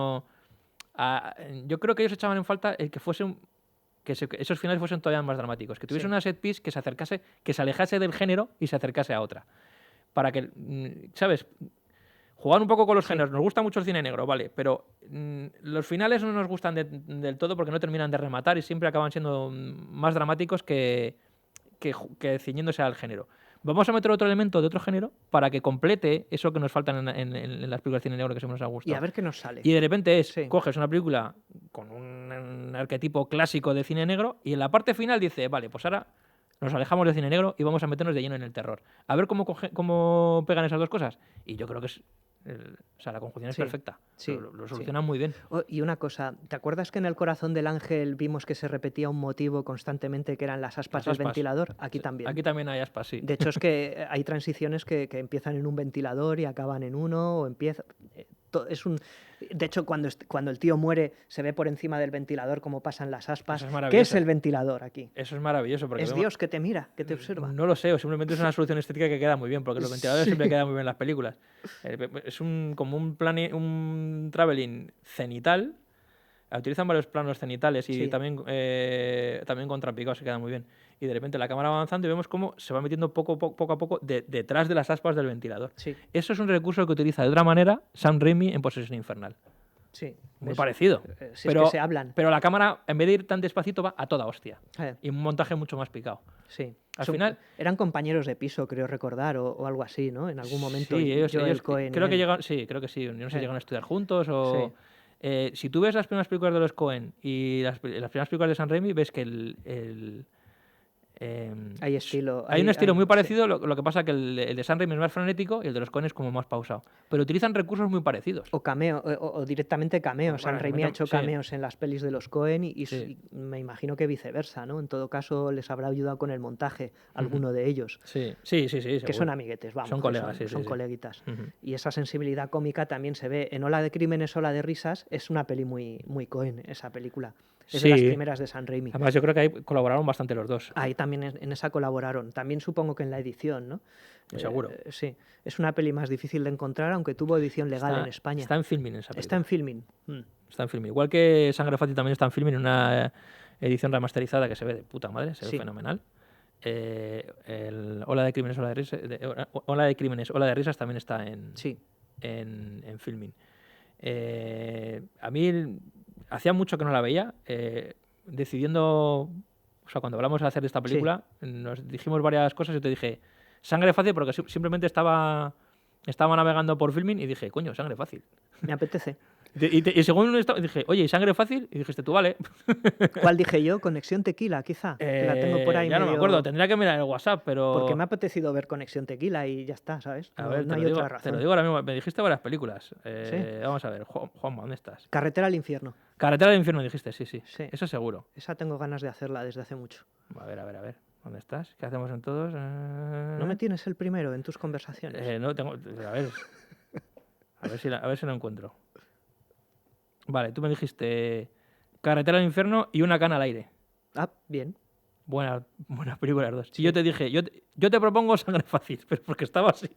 Speaker 1: yo creo que ellos echaban en falta el que esos finales fuesen todavía más dramáticos, que tuviese
Speaker 2: Sí.
Speaker 1: una set piece que se alejase del género y se acercase a otra. Para que, ¿sabes? Jugar un poco con los géneros. Nos gusta mucho el cine negro, vale, pero los finales no nos gustan del todo porque no terminan de rematar y siempre acaban siendo más dramáticos que ciñéndose al género. Vamos a meter otro elemento de otro género para que complete eso que nos faltan en las películas de cine negro que siempre nos ha
Speaker 2: Y
Speaker 1: gustado.
Speaker 2: a ver qué nos sale.
Speaker 1: Y de repente
Speaker 2: Sí.
Speaker 1: coges una película con un arquetipo clásico de cine negro y en la parte final dice, vale, pues ahora nos alejamos del cine negro y vamos a meternos de lleno en el terror. A ver cómo pegan esas dos cosas. Y yo creo que la conjunción es
Speaker 2: Sí,
Speaker 1: perfecta.
Speaker 2: sí,
Speaker 1: Lo
Speaker 2: sí.
Speaker 1: solucionan muy bien.
Speaker 2: Y una cosa, ¿te acuerdas que en El corazón del ángel vimos que se repetía un motivo constantemente que eran las aspas
Speaker 1: Las
Speaker 2: del
Speaker 1: aspas.
Speaker 2: ventilador? Aquí también.
Speaker 1: Aquí también hay aspas, sí.
Speaker 2: De hecho, es que hay transiciones que empiezan en un ventilador y acaban en uno, o empieza... De hecho, cuando el tío muere, se ve por encima del ventilador cómo pasan las aspas.
Speaker 1: Eso es
Speaker 2: ¿Qué
Speaker 1: maravilloso.
Speaker 2: es el ventilador aquí?
Speaker 1: Eso es maravilloso. Porque
Speaker 2: Es
Speaker 1: vemos-
Speaker 2: Dios que te mira, que te observa.
Speaker 1: No lo sé, o simplemente es una solución estética que queda muy bien, porque los ventiladores
Speaker 2: Sí.
Speaker 1: siempre quedan muy bien en las películas. Es como un traveling cenital. Utilizan varios planos cenitales y
Speaker 2: Sí.
Speaker 1: también contrapicados, se quedan muy bien. Y de repente la cámara va avanzando y vemos cómo se va metiendo poco a poco detrás de las aspas del ventilador.
Speaker 2: Sí,
Speaker 1: Eso es un recurso que utiliza de otra manera Sam Raimi en Posesión Infernal.
Speaker 2: sí.
Speaker 1: Muy
Speaker 2: Eso.
Speaker 1: parecido.
Speaker 2: Si es que se hablan.
Speaker 1: Pero la cámara, en vez de ir tan despacito, va a toda hostia.
Speaker 2: Eh,
Speaker 1: Y un montaje mucho más picado.
Speaker 2: sí.
Speaker 1: Al final-
Speaker 2: Eran compañeros de piso, creo recordar, o algo así, ¿no? En algún momento.
Speaker 1: Sí,
Speaker 2: Joel
Speaker 1: ellos
Speaker 2: Cohen y
Speaker 1: creo que
Speaker 2: él.
Speaker 1: llegan, sí, creo que sí. Yo no sé si
Speaker 2: Sí.
Speaker 1: llegan a estudiar juntos o...
Speaker 2: Sí.
Speaker 1: Si tú ves las primeras películas de los Cohen y las primeras películas de Sam Raimi, ves que
Speaker 2: Hay estilo.
Speaker 1: Hay un estilo muy
Speaker 2: sí.
Speaker 1: parecido, lo que pasa que el de Sam Raimi es más frenético y el de los Coen es como más pausado. Pero utilizan recursos muy parecidos.
Speaker 2: O cameo, o directamente cameos.
Speaker 1: Bueno,
Speaker 2: Sam Raimi ha hecho
Speaker 1: sí.
Speaker 2: cameos en las pelis de los Coen y
Speaker 1: Sí.
Speaker 2: me imagino que viceversa, ¿no? En todo caso, les habrá ayudado con el montaje alguno de ellos.
Speaker 1: Sí,
Speaker 2: Que
Speaker 1: seguro.
Speaker 2: son amiguetes, vamos.
Speaker 1: Son
Speaker 2: que
Speaker 1: colegas,
Speaker 2: son
Speaker 1: sí.
Speaker 2: coleguitas.
Speaker 1: Ujú.
Speaker 2: Y esa sensibilidad cómica también se ve en Ola de Crímenes, Ola de Risas. Es una peli muy, muy Coen, esa película. Es de las
Speaker 1: Sí.
Speaker 2: primeras de Sam Raimi.
Speaker 1: Además, yo creo que ahí colaboraron bastante los dos.
Speaker 2: Ahí también en esa colaboraron. También supongo que en la edición, ¿no?
Speaker 1: Seguro.
Speaker 2: Sí. Es una peli más difícil de encontrar, aunque tuvo edición legal en España.
Speaker 1: Está en Filmin esa película.
Speaker 2: Está en Filmin.
Speaker 1: Está en Filmin. Igual que Sangre Fácil también está en Filmin en una edición remasterizada que se ve de puta madre, se ve
Speaker 2: Sí.
Speaker 1: fenomenal. El Ola de Crímenes, Ola de Risas, Ola de Crímenes, Ola de Risas también está
Speaker 2: Sí.
Speaker 1: en Filmin. A mí hacía mucho que no la veía. Decidiendo, o sea, cuando hablamos de hacer esta película, nos dijimos varias cosas y te dije, Sangre Fácil, porque simplemente estaba navegando por Filmin y dije, coño, Sangre Fácil.
Speaker 2: Me apetece.
Speaker 1: Y según dije, oye, ¿y Sangre Fácil? Y dijiste tú, vale.
Speaker 2: ¿Cuál dije yo? Conexión Tequila, quizá. Que la tengo por ahí
Speaker 1: ya no me
Speaker 2: medio-
Speaker 1: acuerdo, tendría que mirar el WhatsApp, pero...
Speaker 2: Porque me ha apetecido ver Conexión Tequila y ya está, ¿sabes?
Speaker 1: A
Speaker 2: No,
Speaker 1: ver,
Speaker 2: no
Speaker 1: te
Speaker 2: hay
Speaker 1: lo digo,
Speaker 2: otra
Speaker 1: te
Speaker 2: razón.
Speaker 1: lo digo ahora mismo. Me dijiste varias películas. Vamos a ver, Juanma, ¿dónde estás?
Speaker 2: Carretera al infierno.
Speaker 1: Carretera del infierno dijiste, sí.
Speaker 2: Sí.
Speaker 1: Eso seguro.
Speaker 2: Esa tengo ganas de hacerla desde hace mucho.
Speaker 1: A ver. ¿Dónde estás? ¿Qué hacemos en todos?
Speaker 2: ¿No me tienes el primero en tus conversaciones?
Speaker 1: No tengo. A ver. A ver si lo encuentro. Vale, tú me dijiste Carretera al infierno y Una cana al aire.
Speaker 2: Ah, bien.
Speaker 1: Buenas películas las dos.
Speaker 2: Sí.
Speaker 1: Y yo te dije, yo te propongo Sangre Fácil, pero porque estaba así.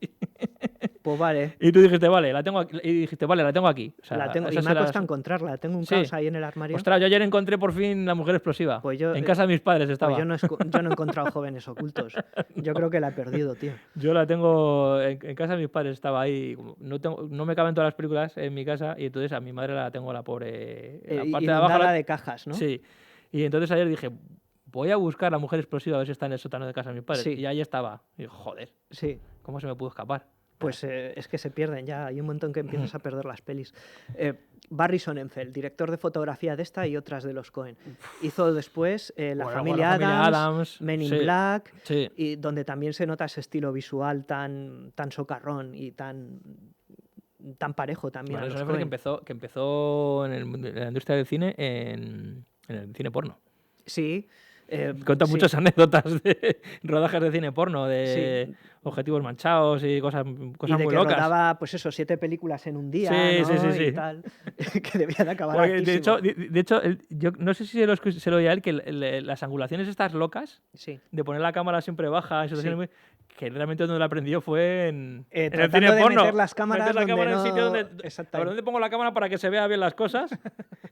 Speaker 2: Pues vale.
Speaker 1: Y tú dijiste, vale, la tengo aquí. Y dijiste, vale, la tengo aquí. O sea,
Speaker 2: La tengo, y
Speaker 1: esas
Speaker 2: me ha
Speaker 1: eran
Speaker 2: costado
Speaker 1: las-
Speaker 2: encontrarla. Tengo un
Speaker 1: Sí.
Speaker 2: caos ahí en el armario.
Speaker 1: Ostras, yo ayer encontré por fin La mujer explosiva.
Speaker 2: Pues yo,
Speaker 1: en casa de mis padres estaba.
Speaker 2: Pues yo no he encontrado jóvenes ocultos. Yo creo que la he perdido, tío.
Speaker 1: Yo la tengo en casa de mis padres, estaba ahí. No me caben todas las películas en mi casa y entonces a mi madre la tengo la pobre. En la parte de abajo.
Speaker 2: Inundada de cajas, ¿no?
Speaker 1: Sí. Y entonces ayer dije, voy a buscar La mujer explosiva a ver si está en el sótano de casa de mis padres.
Speaker 2: Sí.
Speaker 1: Y ahí estaba. Y digo, joder,
Speaker 2: Sí.
Speaker 1: ¿cómo se me pudo escapar?
Speaker 2: Pues es que se pierden ya. Hay un montón que empiezas a perder las pelis. Barry Sonnenfeld, director de fotografía de esta y otras de los Coen. Hizo después La
Speaker 1: Bueno,
Speaker 2: familia
Speaker 1: La familia
Speaker 2: Addams,
Speaker 1: Addams,
Speaker 2: Men in
Speaker 1: sí.
Speaker 2: Black,
Speaker 1: Sí.
Speaker 2: y donde también se nota ese estilo visual tan socarrón y tan parejo también.
Speaker 1: Bueno,
Speaker 2: a
Speaker 1: eso
Speaker 2: los
Speaker 1: fue
Speaker 2: Coen.
Speaker 1: que empezó en la industria del cine en el cine porno.
Speaker 2: Sí.
Speaker 1: Cuenta
Speaker 2: sí.
Speaker 1: muchas anécdotas de rodajes de cine porno, de objetivos manchados y cosas
Speaker 2: Y de
Speaker 1: muy
Speaker 2: que
Speaker 1: locas.
Speaker 2: rodaba, pues eso, 7 películas en un día,
Speaker 1: Sí,
Speaker 2: ¿no?
Speaker 1: sí.
Speaker 2: Y tal. Que debía de acabar
Speaker 1: Porque, de
Speaker 2: hartísimo.
Speaker 1: hecho, yo no sé si se lo oía a él, que las angulaciones estas locas,
Speaker 2: Sí.
Speaker 1: de poner la cámara siempre baja, en situaciones que realmente donde lo aprendió fue en el
Speaker 2: Tratando
Speaker 1: cine
Speaker 2: de
Speaker 1: porno.
Speaker 2: meter las cámaras
Speaker 1: Meter la
Speaker 2: donde
Speaker 1: cámara en
Speaker 2: no-
Speaker 1: sitio donde... A
Speaker 2: Exactamente.
Speaker 1: ver, ¿dónde pongo la cámara para que se vea bien las cosas?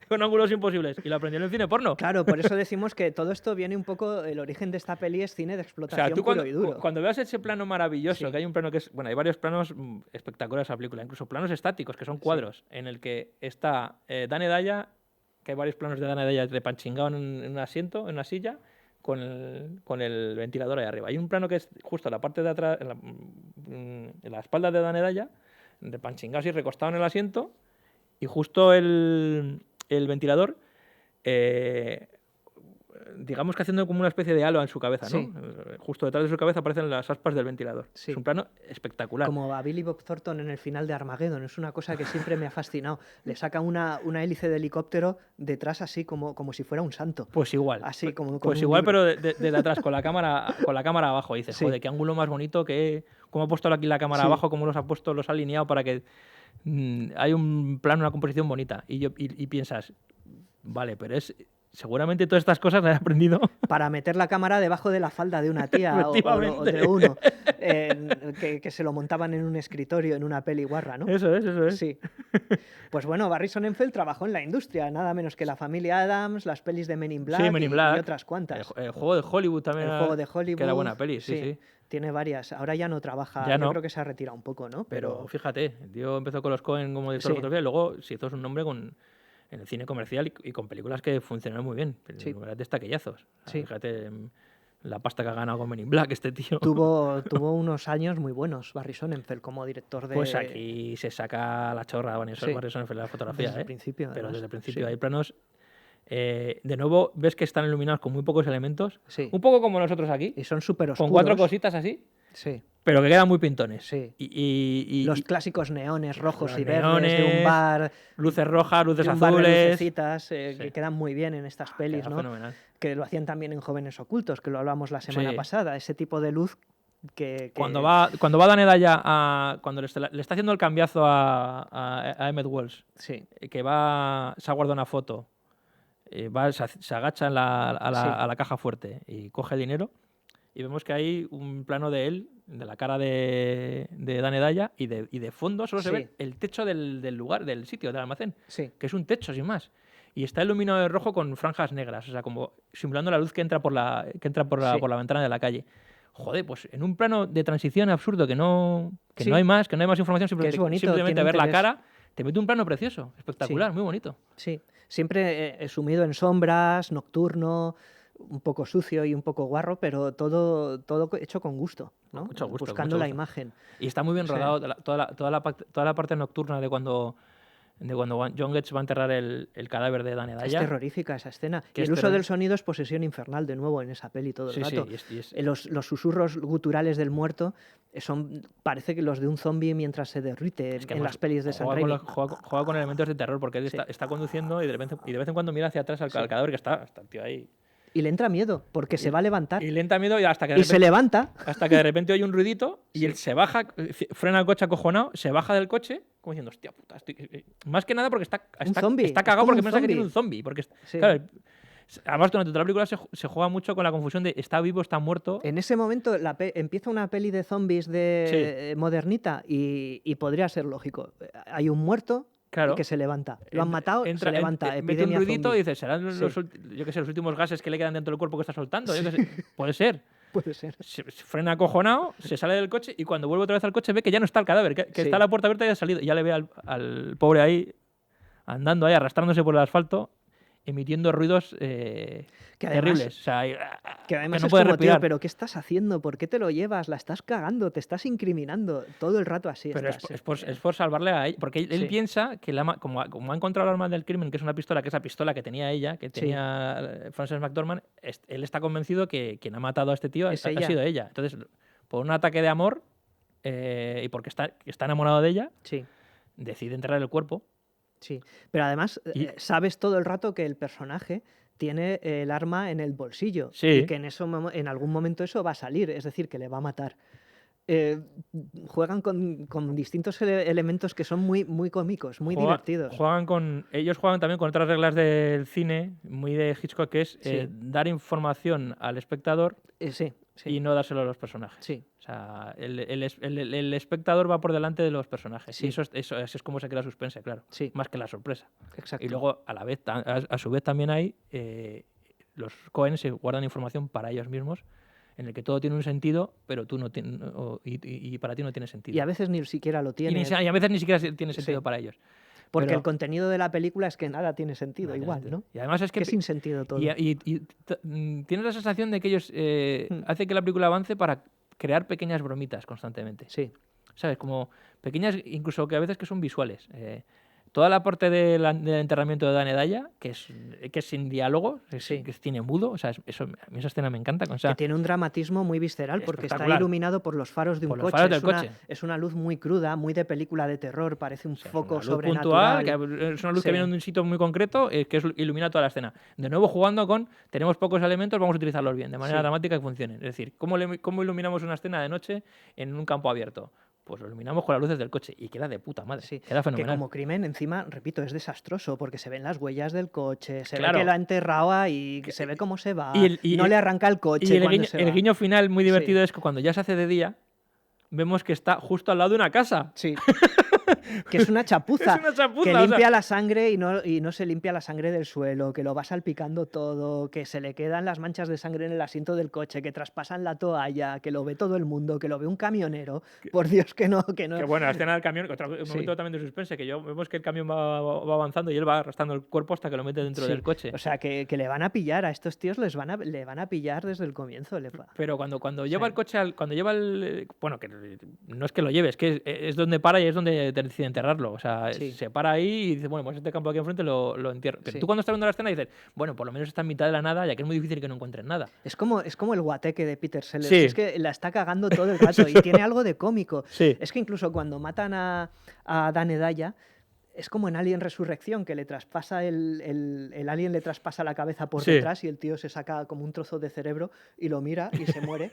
Speaker 1: Con ángulos imposibles. Y lo aprendió en el cine porno.
Speaker 2: Claro, por eso decimos que todo esto viene un poco, el origen de esta peli es cine de
Speaker 1: O
Speaker 2: explotación
Speaker 1: sea, tú
Speaker 2: puro y duro.
Speaker 1: cuando veas ese plano maravilloso,
Speaker 2: Sí.
Speaker 1: que hay un plano que es... Bueno, hay varios planos espectaculares en la película, incluso planos estáticos, que son cuadros, en el que está Dane Daya, que hay varios planos de Dane Daya repanchingado en un asiento, en una silla, con el ventilador ahí arriba. Hay un plano que es justo en la parte de atrás, en la espalda de Dane Daya, repanchingado así, recostado en el asiento, y justo el ventilador... digamos que haciendo como una especie de halo en su cabeza, ¿no?
Speaker 2: Sí.
Speaker 1: Justo detrás de su cabeza aparecen las aspas del ventilador.
Speaker 2: Sí.
Speaker 1: Es un plano espectacular.
Speaker 2: Como a Billy Bob Thornton en el final de Armageddon, es una cosa que siempre me ha fascinado. Le saca una hélice de helicóptero detrás así como si fuera un santo.
Speaker 1: Pues igual.
Speaker 2: Así como con
Speaker 1: Pues
Speaker 2: un
Speaker 1: igual,
Speaker 2: libro.
Speaker 1: pero de atrás, con la cámara abajo. Y dices,
Speaker 2: Sí.
Speaker 1: joder, qué ángulo más bonito, cómo ha puesto aquí la cámara
Speaker 2: Sí.
Speaker 1: abajo, cómo los ha alineado para que hay un plano, una composición bonita. Y piensas, vale, pero seguramente todas estas cosas las he aprendido.
Speaker 2: Para meter la cámara debajo de la falda de una tía o de
Speaker 1: Efectivamente.
Speaker 2: uno, que se lo montaban en un escritorio en una peli guarra, ¿no?
Speaker 1: Eso es.
Speaker 2: Sí. Pues bueno, Barry Sonnenfeld trabajó en la industria, nada menos que La familia Addams, las pelis de Men in Black,
Speaker 1: Sí, Men in
Speaker 2: y
Speaker 1: Black.
Speaker 2: otras cuantas.
Speaker 1: El juego de Hollywood también.
Speaker 2: El juego de Hollywood.
Speaker 1: Que era buena peli, sí.
Speaker 2: Tiene varias. Ahora ya no trabaja,
Speaker 1: Ya
Speaker 2: yo
Speaker 1: no.
Speaker 2: creo que se ha retirado un poco, ¿no?
Speaker 1: Pero fíjate, el tío empezó con los Coen como director de
Speaker 2: Sí.
Speaker 1: fotografía y luego se hizo su nombre en el cine comercial y con películas que funcionaron muy bien.
Speaker 2: Sí.
Speaker 1: Películas de taquillazos. O sea,
Speaker 2: Sí.
Speaker 1: Fíjate la pasta que ha ganado con Men in Black este tío.
Speaker 2: tuvo unos años muy buenos Barry Sonnenfeld como director de...
Speaker 1: Pues aquí se saca la chorra
Speaker 2: Sí.
Speaker 1: Barry Sonnenfeld de la fotografía,
Speaker 2: Desde el principio,
Speaker 1: Pero
Speaker 2: además,
Speaker 1: desde el principio
Speaker 2: sí.
Speaker 1: hay planos De nuevo, ves que están iluminados con muy pocos elementos.
Speaker 2: Sí.
Speaker 1: Un poco como nosotros aquí.
Speaker 2: Y son súper oscuros.
Speaker 1: Con 4 cositas así,
Speaker 2: Sí.
Speaker 1: pero que quedan muy pintones.
Speaker 2: Sí.
Speaker 1: Y
Speaker 2: Los clásicos neones rojos
Speaker 1: los
Speaker 2: y verdes de
Speaker 1: neones,
Speaker 2: un bar.
Speaker 1: luces rojas, luces
Speaker 2: de un bar de
Speaker 1: azules.
Speaker 2: lucecitas,
Speaker 1: Sí.
Speaker 2: que quedan muy bien en estas pelis,
Speaker 1: Queda
Speaker 2: ¿no?
Speaker 1: fenomenal.
Speaker 2: Que lo hacían también en Jóvenes Ocultos, que lo hablamos la semana
Speaker 1: Sí.
Speaker 2: pasada. Ese tipo de luz que...
Speaker 1: Cuando va Dane Daya cuando le está haciendo el cambiazo a Emmett Wells,
Speaker 2: Sí,
Speaker 1: que se ha guardado una foto, se agacha a la caja fuerte y coge el dinero, y vemos que hay un plano de él, de la cara de Dane Daya, y de fondo solo se
Speaker 2: Sí.
Speaker 1: ve el techo del lugar, del sitio, del almacén,
Speaker 2: sí.
Speaker 1: que es un techo sin más. Y está iluminado de rojo con franjas negras, o sea, como simulando la luz que entra por la
Speaker 2: Sí.
Speaker 1: ventana de la calle. Joder, pues en un plano de transición absurdo que no
Speaker 2: Sí.
Speaker 1: hay más información,
Speaker 2: Que es bonito,
Speaker 1: simplemente
Speaker 2: tiene
Speaker 1: ver la
Speaker 2: interés.
Speaker 1: cara, te mete un plano precioso, espectacular, muy bonito.
Speaker 2: Sí, siempre sumido en sombras, nocturno, un poco sucio y un poco guarro, pero todo hecho con gusto, ¿no?
Speaker 1: Con mucho gusto,
Speaker 2: Buscando
Speaker 1: con mucho
Speaker 2: la
Speaker 1: gusto.
Speaker 2: imagen.
Speaker 1: Y está muy bien
Speaker 2: Sí.
Speaker 1: rodado toda la parte nocturna de cuando John Getz va a enterrar el cadáver de Dane
Speaker 2: Es
Speaker 1: Daya.
Speaker 2: terrorífica esa escena.
Speaker 1: Que
Speaker 2: Y
Speaker 1: es
Speaker 2: el uso del
Speaker 1: terrorífica.
Speaker 2: sonido es posesión infernal de nuevo en esa peli todo el
Speaker 1: Sí, sí,
Speaker 2: rato.
Speaker 1: y es-
Speaker 2: Los susurros guturales del muerto parece que los de un zombie mientras se derrite
Speaker 1: Es que
Speaker 2: en
Speaker 1: además
Speaker 2: las pelis de San
Speaker 1: juega
Speaker 2: Raimi.
Speaker 1: juega con elementos de terror, porque él
Speaker 2: Sí.
Speaker 1: está conduciendo y de vez en cuando mira hacia atrás al cadáver, que está el tío ahí.
Speaker 2: Y le entra miedo porque se va a levantar.
Speaker 1: Y le entra miedo y hasta que de
Speaker 2: Y se
Speaker 1: repente,
Speaker 2: levanta.
Speaker 1: hasta que de repente oye un ruidito y él se baja, frena el coche acojonado, se baja del coche como diciendo, hostia puta, más que nada porque está
Speaker 2: zombie,
Speaker 1: está
Speaker 2: es
Speaker 1: cagado
Speaker 2: como
Speaker 1: porque
Speaker 2: un
Speaker 1: piensa que tiene
Speaker 2: zombie.
Speaker 1: un zombie. Porque,
Speaker 2: Sí.
Speaker 1: claro, además durante toda la película se juega mucho con la confusión de está vivo, está muerto.
Speaker 2: En ese momento empieza una peli de zombies modernita y podría ser lógico. Hay un muerto
Speaker 1: Claro.
Speaker 2: y que se levanta. Lo han matado, se levanta.
Speaker 1: mete un
Speaker 2: Epidemia
Speaker 1: ruidito
Speaker 2: zombie.
Speaker 1: y dices, serán yo qué sé, los últimos gases que le quedan dentro del cuerpo que está soltando. Yo qué sé. Puede ser.
Speaker 2: Puede ser.
Speaker 1: Se frena acojonado, se sale del coche y cuando vuelve otra vez al coche ve que ya no está el cadáver, que
Speaker 2: Sí.
Speaker 1: está la puerta abierta y ha salido. Y ya le ve al pobre ahí, andando ahí, arrastrándose por el asfalto, emitiendo ruidos
Speaker 2: Que además-
Speaker 1: terribles. O sea,
Speaker 2: Que además
Speaker 1: no
Speaker 2: es
Speaker 1: puede
Speaker 2: como,
Speaker 1: respirar.
Speaker 2: tío, ¿pero qué estás haciendo? ¿Por qué te lo llevas? La estás cagando, te estás incriminando. Todo el rato así
Speaker 1: Pero
Speaker 2: estás.
Speaker 1: es por salvarle a ella. Porque él
Speaker 2: Sí.
Speaker 1: piensa que como ha encontrado el arma del crimen, que es una pistola, que es la pistola que tenía ella, que
Speaker 2: Sí.
Speaker 1: tenía Frances McDormand, él está convencido que quien ha matado a este tío
Speaker 2: Es
Speaker 1: ha
Speaker 2: ella.
Speaker 1: sido ella. Entonces, por un ataque de amor y porque está enamorado de ella,
Speaker 2: Sí,
Speaker 1: decide enterrar el cuerpo.
Speaker 2: sí. Pero además,
Speaker 1: Y-
Speaker 2: sabes todo el rato que el personaje tiene el arma en el bolsillo.
Speaker 1: Sí.
Speaker 2: Y que en algún momento eso va a salir, es decir, que le va a matar. Juegan con distintos elementos que son muy, muy cómicos, muy divertidos.
Speaker 1: Ellos juegan también con otras reglas del cine, muy de Hitchcock, que es
Speaker 2: Sí.
Speaker 1: dar información al espectador
Speaker 2: Sí, sí.
Speaker 1: y no dárselo a los personajes.
Speaker 2: Sí,
Speaker 1: O sea, el espectador va por delante de los personajes.
Speaker 2: Sí.
Speaker 1: Y eso es como se crea suspense, claro.
Speaker 2: sí,
Speaker 1: Más que la sorpresa.
Speaker 2: exacto.
Speaker 1: Y luego, a su vez también hay, los Coen se guardan información para ellos mismos, en el que todo tiene un sentido, pero tú no y para ti no tiene sentido.
Speaker 2: Y a veces ni siquiera lo
Speaker 1: Y
Speaker 2: tiene.
Speaker 1: a veces ni siquiera tiene sentido
Speaker 2: Sí.
Speaker 1: para ellos.
Speaker 2: Porque
Speaker 1: pero-
Speaker 2: el contenido de la película es que nada tiene sentido,
Speaker 1: No,
Speaker 2: igual, ¿no?
Speaker 1: Y además es que
Speaker 2: Que sin sentido todo.
Speaker 1: tienes la sensación de que ellos hacen que la película avance para crear pequeñas bromitas constantemente.
Speaker 2: Sí,
Speaker 1: ¿Sabes? Como pequeñas, incluso que a veces que son visuales. Toda la parte del enterramiento de Dane Daya, que es sin diálogo,
Speaker 2: Sí.
Speaker 1: que tiene mudo, o sea, a mí esa escena me encanta. O sea,
Speaker 2: que tiene un dramatismo muy visceral porque está
Speaker 1: espectacular.
Speaker 2: iluminado por los faros de un
Speaker 1: Por los
Speaker 2: coche.
Speaker 1: faros del coche.
Speaker 2: Es una luz muy cruda, muy de película de terror, parece un
Speaker 1: o sea, es
Speaker 2: foco
Speaker 1: una luz
Speaker 2: sobrenatural.
Speaker 1: puntual, que es una luz
Speaker 2: Sí.
Speaker 1: que viene de un sitio muy concreto, que ilumina toda la escena. De nuevo jugando con, tenemos pocos elementos, vamos a utilizarlos bien, de manera
Speaker 2: Sí.
Speaker 1: dramática que funcionen. Es decir, ¿cómo iluminamos una escena de noche en un campo abierto? Pues lo iluminamos con las luces del coche y queda de puta madre.
Speaker 2: Sí,
Speaker 1: Queda
Speaker 2: que
Speaker 1: fenomenal.
Speaker 2: como crimen, encima, repito, es desastroso porque se ven las huellas del coche, se
Speaker 1: Claro.
Speaker 2: ve que lo ha enterrado ahí, que se ve cómo se va,
Speaker 1: y
Speaker 2: no
Speaker 1: el-
Speaker 2: le arranca el coche
Speaker 1: Y el
Speaker 2: cuando
Speaker 1: guiño,
Speaker 2: se
Speaker 1: el
Speaker 2: va.
Speaker 1: guiño final muy divertido
Speaker 2: Sí.
Speaker 1: es que cuando ya se hace de día, vemos que está justo al lado de una casa.
Speaker 2: Sí. Que es una chapuza.
Speaker 1: Es una chapuza,
Speaker 2: Que
Speaker 1: o sea-
Speaker 2: limpia la sangre y no se limpia la sangre del suelo, que lo va salpicando todo, que se le quedan las manchas de sangre en el asiento del coche, que traspasan la toalla, que lo ve todo el mundo, que lo ve un camionero. Por Dios que no.
Speaker 1: Que bueno, la escena del camión, un
Speaker 2: Sí.
Speaker 1: momento también de suspense, que vemos que el camión va avanzando y él va arrastrando el cuerpo hasta que lo mete dentro
Speaker 2: Sí.
Speaker 1: del coche.
Speaker 2: O sea, que le van a pillar a estos tíos, le van a pillar desde el comienzo.
Speaker 1: Pero cuando lleva
Speaker 2: Sí.
Speaker 1: el coche, cuando lleva bueno, que no es que lo lleve, es que es donde para y es donde decide enterrarlo. O sea,
Speaker 2: Sí.
Speaker 1: se para ahí y dice, bueno, pues este campo aquí enfrente lo entierro. Pero
Speaker 2: Sí.
Speaker 1: tú cuando estás viendo la escena dices, bueno, por lo menos está en mitad de la nada, ya que es muy difícil que no encuentres nada.
Speaker 2: Es como el guateque de Peter Sellers.
Speaker 1: Sí.
Speaker 2: Es que la está cagando todo el rato y tiene algo de cómico.
Speaker 1: Sí.
Speaker 2: Es que incluso cuando matan a Dane Daya, es como en Alien Resurrección, que le traspasa el alien le traspasa la cabeza por
Speaker 1: Sí.
Speaker 2: detrás y el tío se saca como un trozo de cerebro y lo mira y se muere.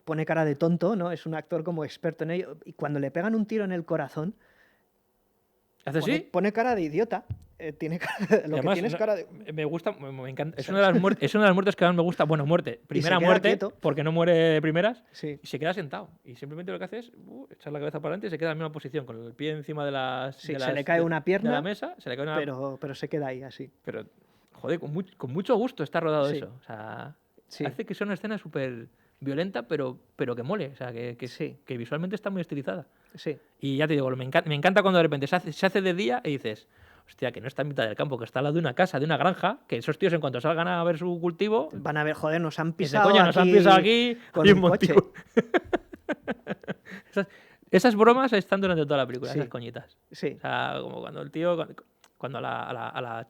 Speaker 2: Pone cara de tonto, ¿no? Es un actor como experto en ello. Y cuando le pegan un tiro en el corazón,
Speaker 1: ¿Hace así?
Speaker 2: pone cara de idiota. Tiene cara, lo
Speaker 1: Y
Speaker 2: que
Speaker 1: además,
Speaker 2: tiene es
Speaker 1: no,
Speaker 2: cara de...
Speaker 1: me gusta, me encanta. Es una de las muertes que más me gusta. Bueno, muerte. Primera
Speaker 2: queda
Speaker 1: muerte,
Speaker 2: quieto.
Speaker 1: porque no muere de primeras.
Speaker 2: Sí.
Speaker 1: Y se queda sentado. Y simplemente lo que hace es echar la cabeza para adelante y se queda en la misma posición, con el pie encima de las.
Speaker 2: Sí,
Speaker 1: de
Speaker 2: se
Speaker 1: las-
Speaker 2: le cae
Speaker 1: de-
Speaker 2: una
Speaker 1: De
Speaker 2: pierna,
Speaker 1: la mesa, se le cae una.
Speaker 2: pero se queda ahí así.
Speaker 1: Pero, joder, con mucho gusto está rodado
Speaker 2: Sí.
Speaker 1: eso. O sea,
Speaker 2: Sí.
Speaker 1: hace que sea una escena súper violenta, pero que mole. O sea,
Speaker 2: Sí.
Speaker 1: que visualmente está muy estilizada.
Speaker 2: Sí.
Speaker 1: Y ya te digo, me encanta cuando de repente se hace de día y dices, hostia, que no está en mitad del campo, que está al lado de una casa, de una granja, que esos tíos en cuanto salgan a ver su cultivo,
Speaker 2: Van a ver, joder, nos han
Speaker 1: dice,
Speaker 2: pisado
Speaker 1: coño, nos han pisado aquí
Speaker 2: con
Speaker 1: hay
Speaker 2: un coche.
Speaker 1: montículo". Esas bromas están durante toda la película,
Speaker 2: Sí.
Speaker 1: esas coñitas.
Speaker 2: Sí,
Speaker 1: O sea, como cuando el tío, cuando al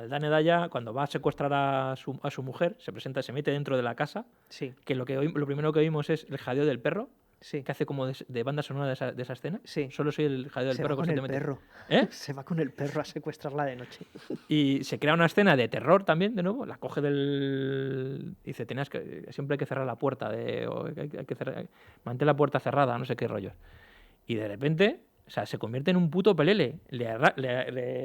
Speaker 1: Dane Daya, cuando va a secuestrar a su mujer, se presenta, se mete dentro de la casa,
Speaker 2: sí,
Speaker 1: que lo primero que oímos es el jadeo del perro,
Speaker 2: sí.
Speaker 1: que hace como de banda sonora de esa escena.
Speaker 2: Sí.
Speaker 1: Solo soy el jadeo del
Speaker 2: Se
Speaker 1: perro
Speaker 2: va con el
Speaker 1: constantemente.
Speaker 2: perro.
Speaker 1: ¿Eh?
Speaker 2: Se va con el perro a secuestrarla de noche.
Speaker 1: Y se crea una escena de terror también, de nuevo. La coge del. Dice, siempre hay que cerrar la puerta. Hay que cerrar, mantén la puerta cerrada, no sé qué rollos. Y de repente, o sea, se convierte en un puto pelele. Le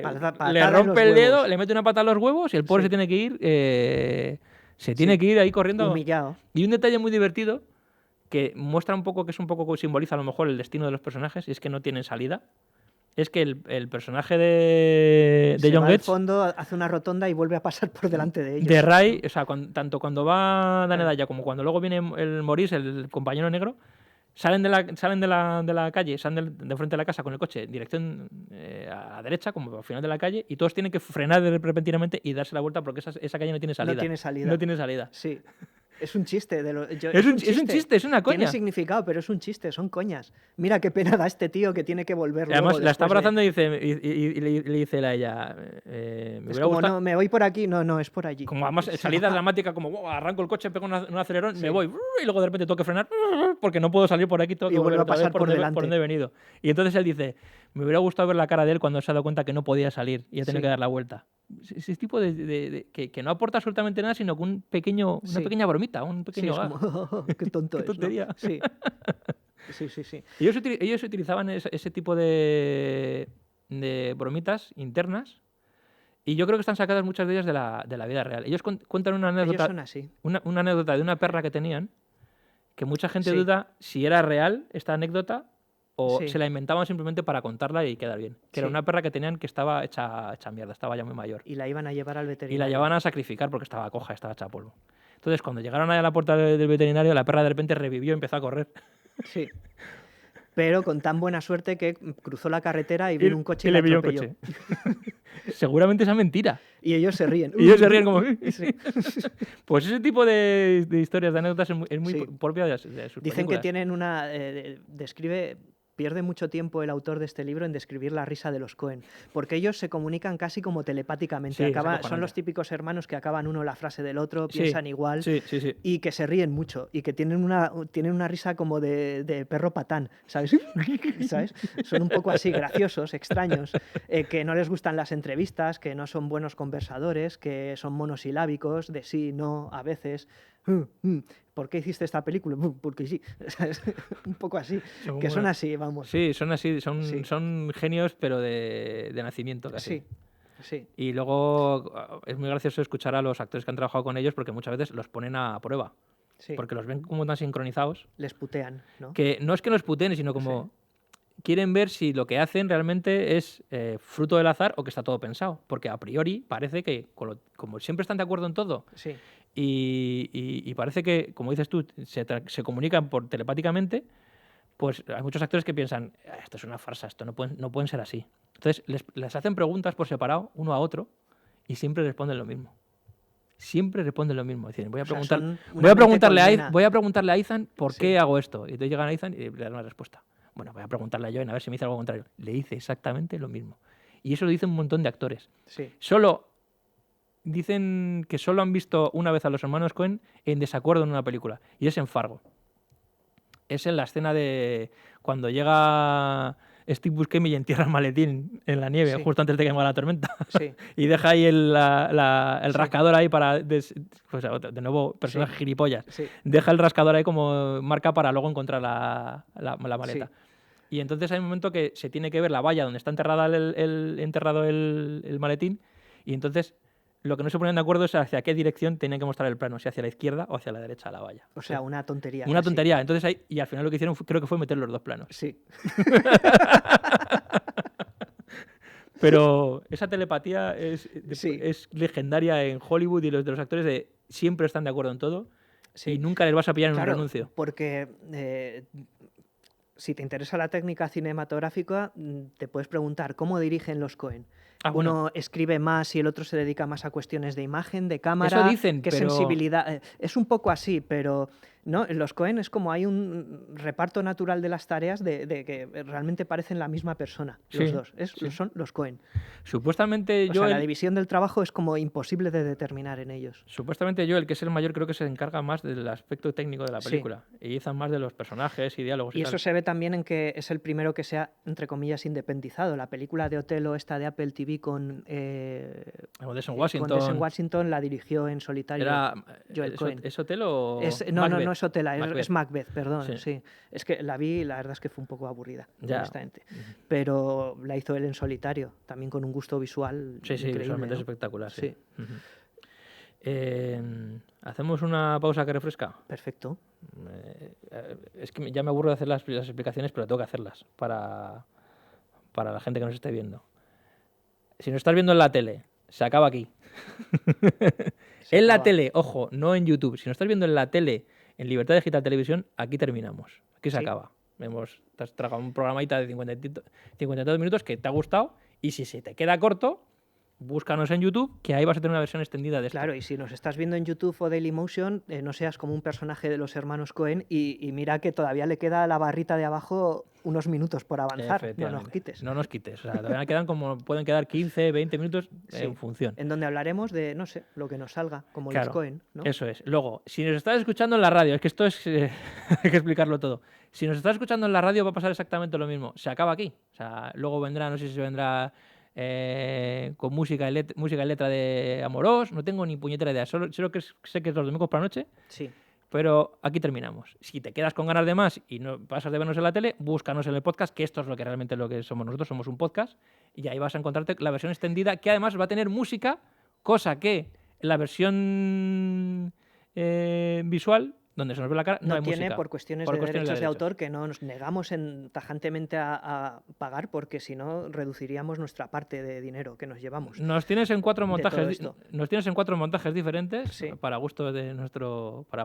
Speaker 2: Patada en
Speaker 1: rompe
Speaker 2: los
Speaker 1: el dedo,
Speaker 2: huevos.
Speaker 1: le mete una pata a los huevos y el pobre
Speaker 2: Sí.
Speaker 1: se tiene que ir. Se tiene que ir ahí corriendo.
Speaker 2: Humillado.
Speaker 1: Y un detalle muy divertido que muestra un poco, que es un poco, simboliza a lo mejor el destino de los personajes, y es que no tienen salida. Es que el personaje de
Speaker 2: Se
Speaker 1: John
Speaker 2: va al
Speaker 1: Getz,
Speaker 2: fondo, hace una rotonda y vuelve a pasar por delante de ellos.
Speaker 1: de Ray, o sea, tanto cuando va Dane Daya como cuando luego viene el Maurice, el compañero negro, salen de la calle, salen de frente de la casa con el coche en dirección a la derecha, como al final de la calle, y todos tienen que frenar repentinamente y darse la vuelta porque esa calle no tiene salida.
Speaker 2: No tiene salida.
Speaker 1: No tiene salida.
Speaker 2: Sí. Es un chiste.
Speaker 1: Es un chiste, es una coña.
Speaker 2: Tiene significado, pero es un chiste, son coñas. Mira qué pena da este tío que tiene que volver
Speaker 1: Y además
Speaker 2: luego
Speaker 1: la está
Speaker 2: después de-
Speaker 1: abrazando y, le dice él a ella, me
Speaker 2: Es
Speaker 1: hubiera
Speaker 2: como,
Speaker 1: gustado...
Speaker 2: no, me voy por aquí. No, es por allí.
Speaker 1: Como además salida dramática, como "Wow, arranco el coche, pego un acelerón,
Speaker 2: Sí.
Speaker 1: me voy, y luego de repente tengo que frenar porque no puedo salir por aquí, tengo
Speaker 2: Y
Speaker 1: que volver
Speaker 2: vuelve a
Speaker 1: otra vez
Speaker 2: pasar por delante.
Speaker 1: donde he venido. Y entonces él dice, me hubiera gustado ver la cara de él cuando se ha dado cuenta que no podía salir y ha tenido
Speaker 2: Sí.
Speaker 1: que dar la vuelta. Ese tipo que no aporta absolutamente nada, sino que una
Speaker 2: Sí.
Speaker 1: pequeña bromita, un
Speaker 2: Sí,
Speaker 1: pequeño
Speaker 2: es
Speaker 1: gag.
Speaker 2: como, qué tonto
Speaker 1: Qué
Speaker 2: es, ¿no?
Speaker 1: tontería.
Speaker 2: Sí. Sí.
Speaker 1: Ellos utilizaban ese tipo de bromitas internas y yo creo que están sacadas muchas de ellas de la vida real. Ellos cuentan una
Speaker 2: Ellos
Speaker 1: anécdota,
Speaker 2: son así.
Speaker 1: una anécdota de una perra que tenían que mucha gente
Speaker 2: Sí.
Speaker 1: duda si era real esta anécdota o
Speaker 2: Sí.
Speaker 1: se la inventaban simplemente para contarla y quedar bien. Que era
Speaker 2: Sí.
Speaker 1: una perra que tenían que estaba hecha mierda, estaba ya muy mayor.
Speaker 2: Y la iban a llevar al
Speaker 1: Y
Speaker 2: veterinario.
Speaker 1: la llevaban a sacrificar porque estaba coja, estaba hecha polvo. Entonces, cuando llegaron ahí a la puerta del veterinario, la perra de repente revivió y empezó a correr.
Speaker 2: Sí. Pero con tan buena suerte que cruzó la carretera y vino un coche y,
Speaker 1: le
Speaker 2: la
Speaker 1: pilló un
Speaker 2: atropelló.
Speaker 1: coche. Seguramente esa mentira.
Speaker 2: Y ellos se ríen.
Speaker 1: Y ellos se ríen como...
Speaker 2: Sí.
Speaker 1: Pues ese tipo de historias, de anécdotas es muy
Speaker 2: Sí.
Speaker 1: propia de sus
Speaker 2: Dicen
Speaker 1: películas.
Speaker 2: que tienen una... pierde mucho tiempo el autor de este libro en describir la risa de los Coen, porque ellos se comunican casi como telepáticamente.
Speaker 1: Sí, es
Speaker 2: Son
Speaker 1: acojonante.
Speaker 2: los típicos hermanos que acaban uno la frase del otro,
Speaker 1: Sí,
Speaker 2: piensan igual.
Speaker 1: Sí.
Speaker 2: Y que se ríen mucho y que tienen una risa como de perro patán, ¿sabes? ¿Sabes? Son un poco así graciosos, extraños, que no les gustan las entrevistas, que no son buenos conversadores, que son monosilábicos, de sí, no, a veces. ¿Por qué hiciste esta película? Porque sí. ¿Sabes? Un poco así. Que son así, vamos.
Speaker 1: Sí, son así,
Speaker 2: Sí.
Speaker 1: son genios, pero de nacimiento casi.
Speaker 2: Sí.
Speaker 1: Y luego es muy gracioso escuchar a los actores que han trabajado con ellos porque muchas veces los ponen a prueba.
Speaker 2: Sí.
Speaker 1: Porque los ven como tan sincronizados
Speaker 2: Les putean, ¿no?
Speaker 1: que no es que los puteen, sino como quieren ver si lo que hacen realmente es fruto del azar o que está todo pensado. Porque a priori parece que, como siempre están de acuerdo en todo,
Speaker 2: Sí.
Speaker 1: y parece que, como dices tú, se comunican telepáticamente, pues hay muchos actores que piensan, esto es una farsa, esto no pueden ser así. Entonces les hacen preguntas por separado, uno a otro, y siempre responden lo mismo. Siempre responden lo mismo. Dicen, voy a
Speaker 2: O sea, son una
Speaker 1: preguntarle
Speaker 2: mente colmena.
Speaker 1: voy a preguntarle a Ethan por
Speaker 2: Sí.
Speaker 1: qué hago esto. Y entonces llegan a Ethan y le dan una respuesta. bueno, voy a preguntarle a Joen a ver si me dice algo contrario. Le dice exactamente lo mismo. Y eso lo dicen un montón de actores.
Speaker 2: Sí.
Speaker 1: Dicen que solo han visto una vez a los hermanos Coen en desacuerdo en una película. Y es en Fargo. Es en la escena de cuando llega Steve Buscemi y entierra el maletín en la nieve,
Speaker 2: Sí.
Speaker 1: justo antes de que venga la tormenta.
Speaker 2: Sí.
Speaker 1: Y deja ahí el
Speaker 2: Sí.
Speaker 1: rascador ahí para... pues, de nuevo, personaje
Speaker 2: Sí.
Speaker 1: gilipollas.
Speaker 2: Sí.
Speaker 1: Deja el rascador ahí como marca para luego encontrar la maleta.
Speaker 2: Sí.
Speaker 1: Y entonces hay un momento que se tiene que ver la valla donde está enterrado el maletín. Y entonces lo que no se ponen de acuerdo es hacia qué dirección tienen que mostrar el plano, si hacia la izquierda o hacia la derecha de la valla.
Speaker 2: O sea, una tontería.
Speaker 1: Una
Speaker 2: casi.
Speaker 1: tontería. Entonces y al final lo que hicieron creo que fue meter los dos planos.
Speaker 2: Sí.
Speaker 1: Pero esa telepatía
Speaker 2: Sí.
Speaker 1: es legendaria en Hollywood, y los de los actores siempre están de acuerdo en todo
Speaker 2: Sí.
Speaker 1: y nunca les vas a pillar en
Speaker 2: Claro,
Speaker 1: un renuncio.
Speaker 2: porque si te interesa la técnica cinematográfica, te puedes preguntar cómo dirigen los Coen.
Speaker 1: Bueno,
Speaker 2: Uno escribe más y el otro se dedica más a cuestiones de imagen, de cámara,
Speaker 1: eso dicen,
Speaker 2: qué
Speaker 1: pero
Speaker 2: sensibilidad. Es un poco así, pero no, en los Coen es como hay un reparto natural de las tareas de que realmente parecen la misma persona, los
Speaker 1: Sí,
Speaker 2: dos.
Speaker 1: sí.
Speaker 2: Son los Coen.
Speaker 1: supuestamente
Speaker 2: O sea, la
Speaker 1: Joel,
Speaker 2: división del trabajo es como imposible de determinar en ellos.
Speaker 1: el que es el mayor, creo que se encarga más del aspecto técnico de la
Speaker 2: Sí.
Speaker 1: película. Y Ethan más de los personajes y diálogos.
Speaker 2: Y
Speaker 1: tal.
Speaker 2: eso se ve también en que es el primero que se ha, entre comillas, independizado. La película de Otelo, esta de Apple TV con
Speaker 1: Denzel
Speaker 2: con
Speaker 1: Washington.
Speaker 2: Denzel Washington, la dirigió en solitario
Speaker 1: Era,
Speaker 2: Joel Coen.
Speaker 1: ¿Es Hotel o
Speaker 2: No,
Speaker 1: Macbeth?
Speaker 2: no es Otela,
Speaker 1: Macbeth.
Speaker 2: es Macbeth, perdón.
Speaker 1: Sí.
Speaker 2: Sí. Es que la vi y la verdad es que fue un poco aburrida,
Speaker 1: Ya.
Speaker 2: honestamente. Pero la hizo él en solitario, también con un gusto visual
Speaker 1: Sí,
Speaker 2: increíble.
Speaker 1: visualmente es
Speaker 2: ¿no?
Speaker 1: espectacular. Sí.
Speaker 2: Sí.
Speaker 1: Ujú. ¿Hacemos una pausa que refresca?
Speaker 2: Perfecto.
Speaker 1: Es que ya me aburro de hacer las explicaciones, pero tengo que hacerlas para la gente que nos esté viendo. Si nos estás viendo en la tele, se acaba aquí.
Speaker 2: Se
Speaker 1: En la
Speaker 2: acaba.
Speaker 1: tele, ojo, no en YouTube. Si nos estás viendo en la tele, en Libertad Digital Televisión, aquí terminamos. Aquí se
Speaker 2: Sí.
Speaker 1: acaba. Te has tragado un programita de 52 minutos que te ha gustado, y si se te queda corto, búscanos en YouTube, que ahí vas a tener una versión extendida de esto.
Speaker 2: Claro, y si nos estás viendo en YouTube o Dailymotion, no seas como un personaje de los hermanos Coen y mira que todavía le queda a la barrita de abajo unos minutos por avanzar. No nos
Speaker 1: Efectivamente.
Speaker 2: quites.
Speaker 1: No nos quites. O sea, todavía pueden quedar 15, 20 minutos
Speaker 2: Sí.
Speaker 1: en función.
Speaker 2: En donde hablaremos de, no sé, lo que nos salga, como
Speaker 1: Claro,
Speaker 2: los Coen, ¿no?
Speaker 1: Eso es. Luego, si nos estás escuchando en la radio, es que esto es hay que explicarlo todo. Si nos estás escuchando en la radio va a pasar exactamente lo mismo. Se acaba aquí. O sea, luego vendrá, no sé si se vendrá con música y letra de Amorós. No tengo ni puñetera idea. Solo sé que es los domingos por la noche.
Speaker 2: Sí.
Speaker 1: Pero aquí terminamos. Si te quedas con ganas de más y no pasas de vernos en la tele, búscanos en el podcast, que esto es lo que realmente somos nosotros, somos un podcast, y ahí vas a encontrarte la versión extendida, que además va a tener música, cosa que en la versión visual, donde se nos ve la cara, no,
Speaker 2: No
Speaker 1: hay
Speaker 2: tiene
Speaker 1: música.
Speaker 2: por cuestiones
Speaker 1: Por
Speaker 2: de
Speaker 1: cuestiones de
Speaker 2: derechos de
Speaker 1: derechos.
Speaker 2: autor que no nos negamos tajantemente a pagar porque si no reduciríamos nuestra parte de dinero que nos llevamos.
Speaker 1: Nos tienes en 4
Speaker 2: todo
Speaker 1: montajes,
Speaker 2: esto.
Speaker 1: nos tienes en 4 montajes diferentes,
Speaker 2: Sí.
Speaker 1: para gozo de nuestro
Speaker 2: El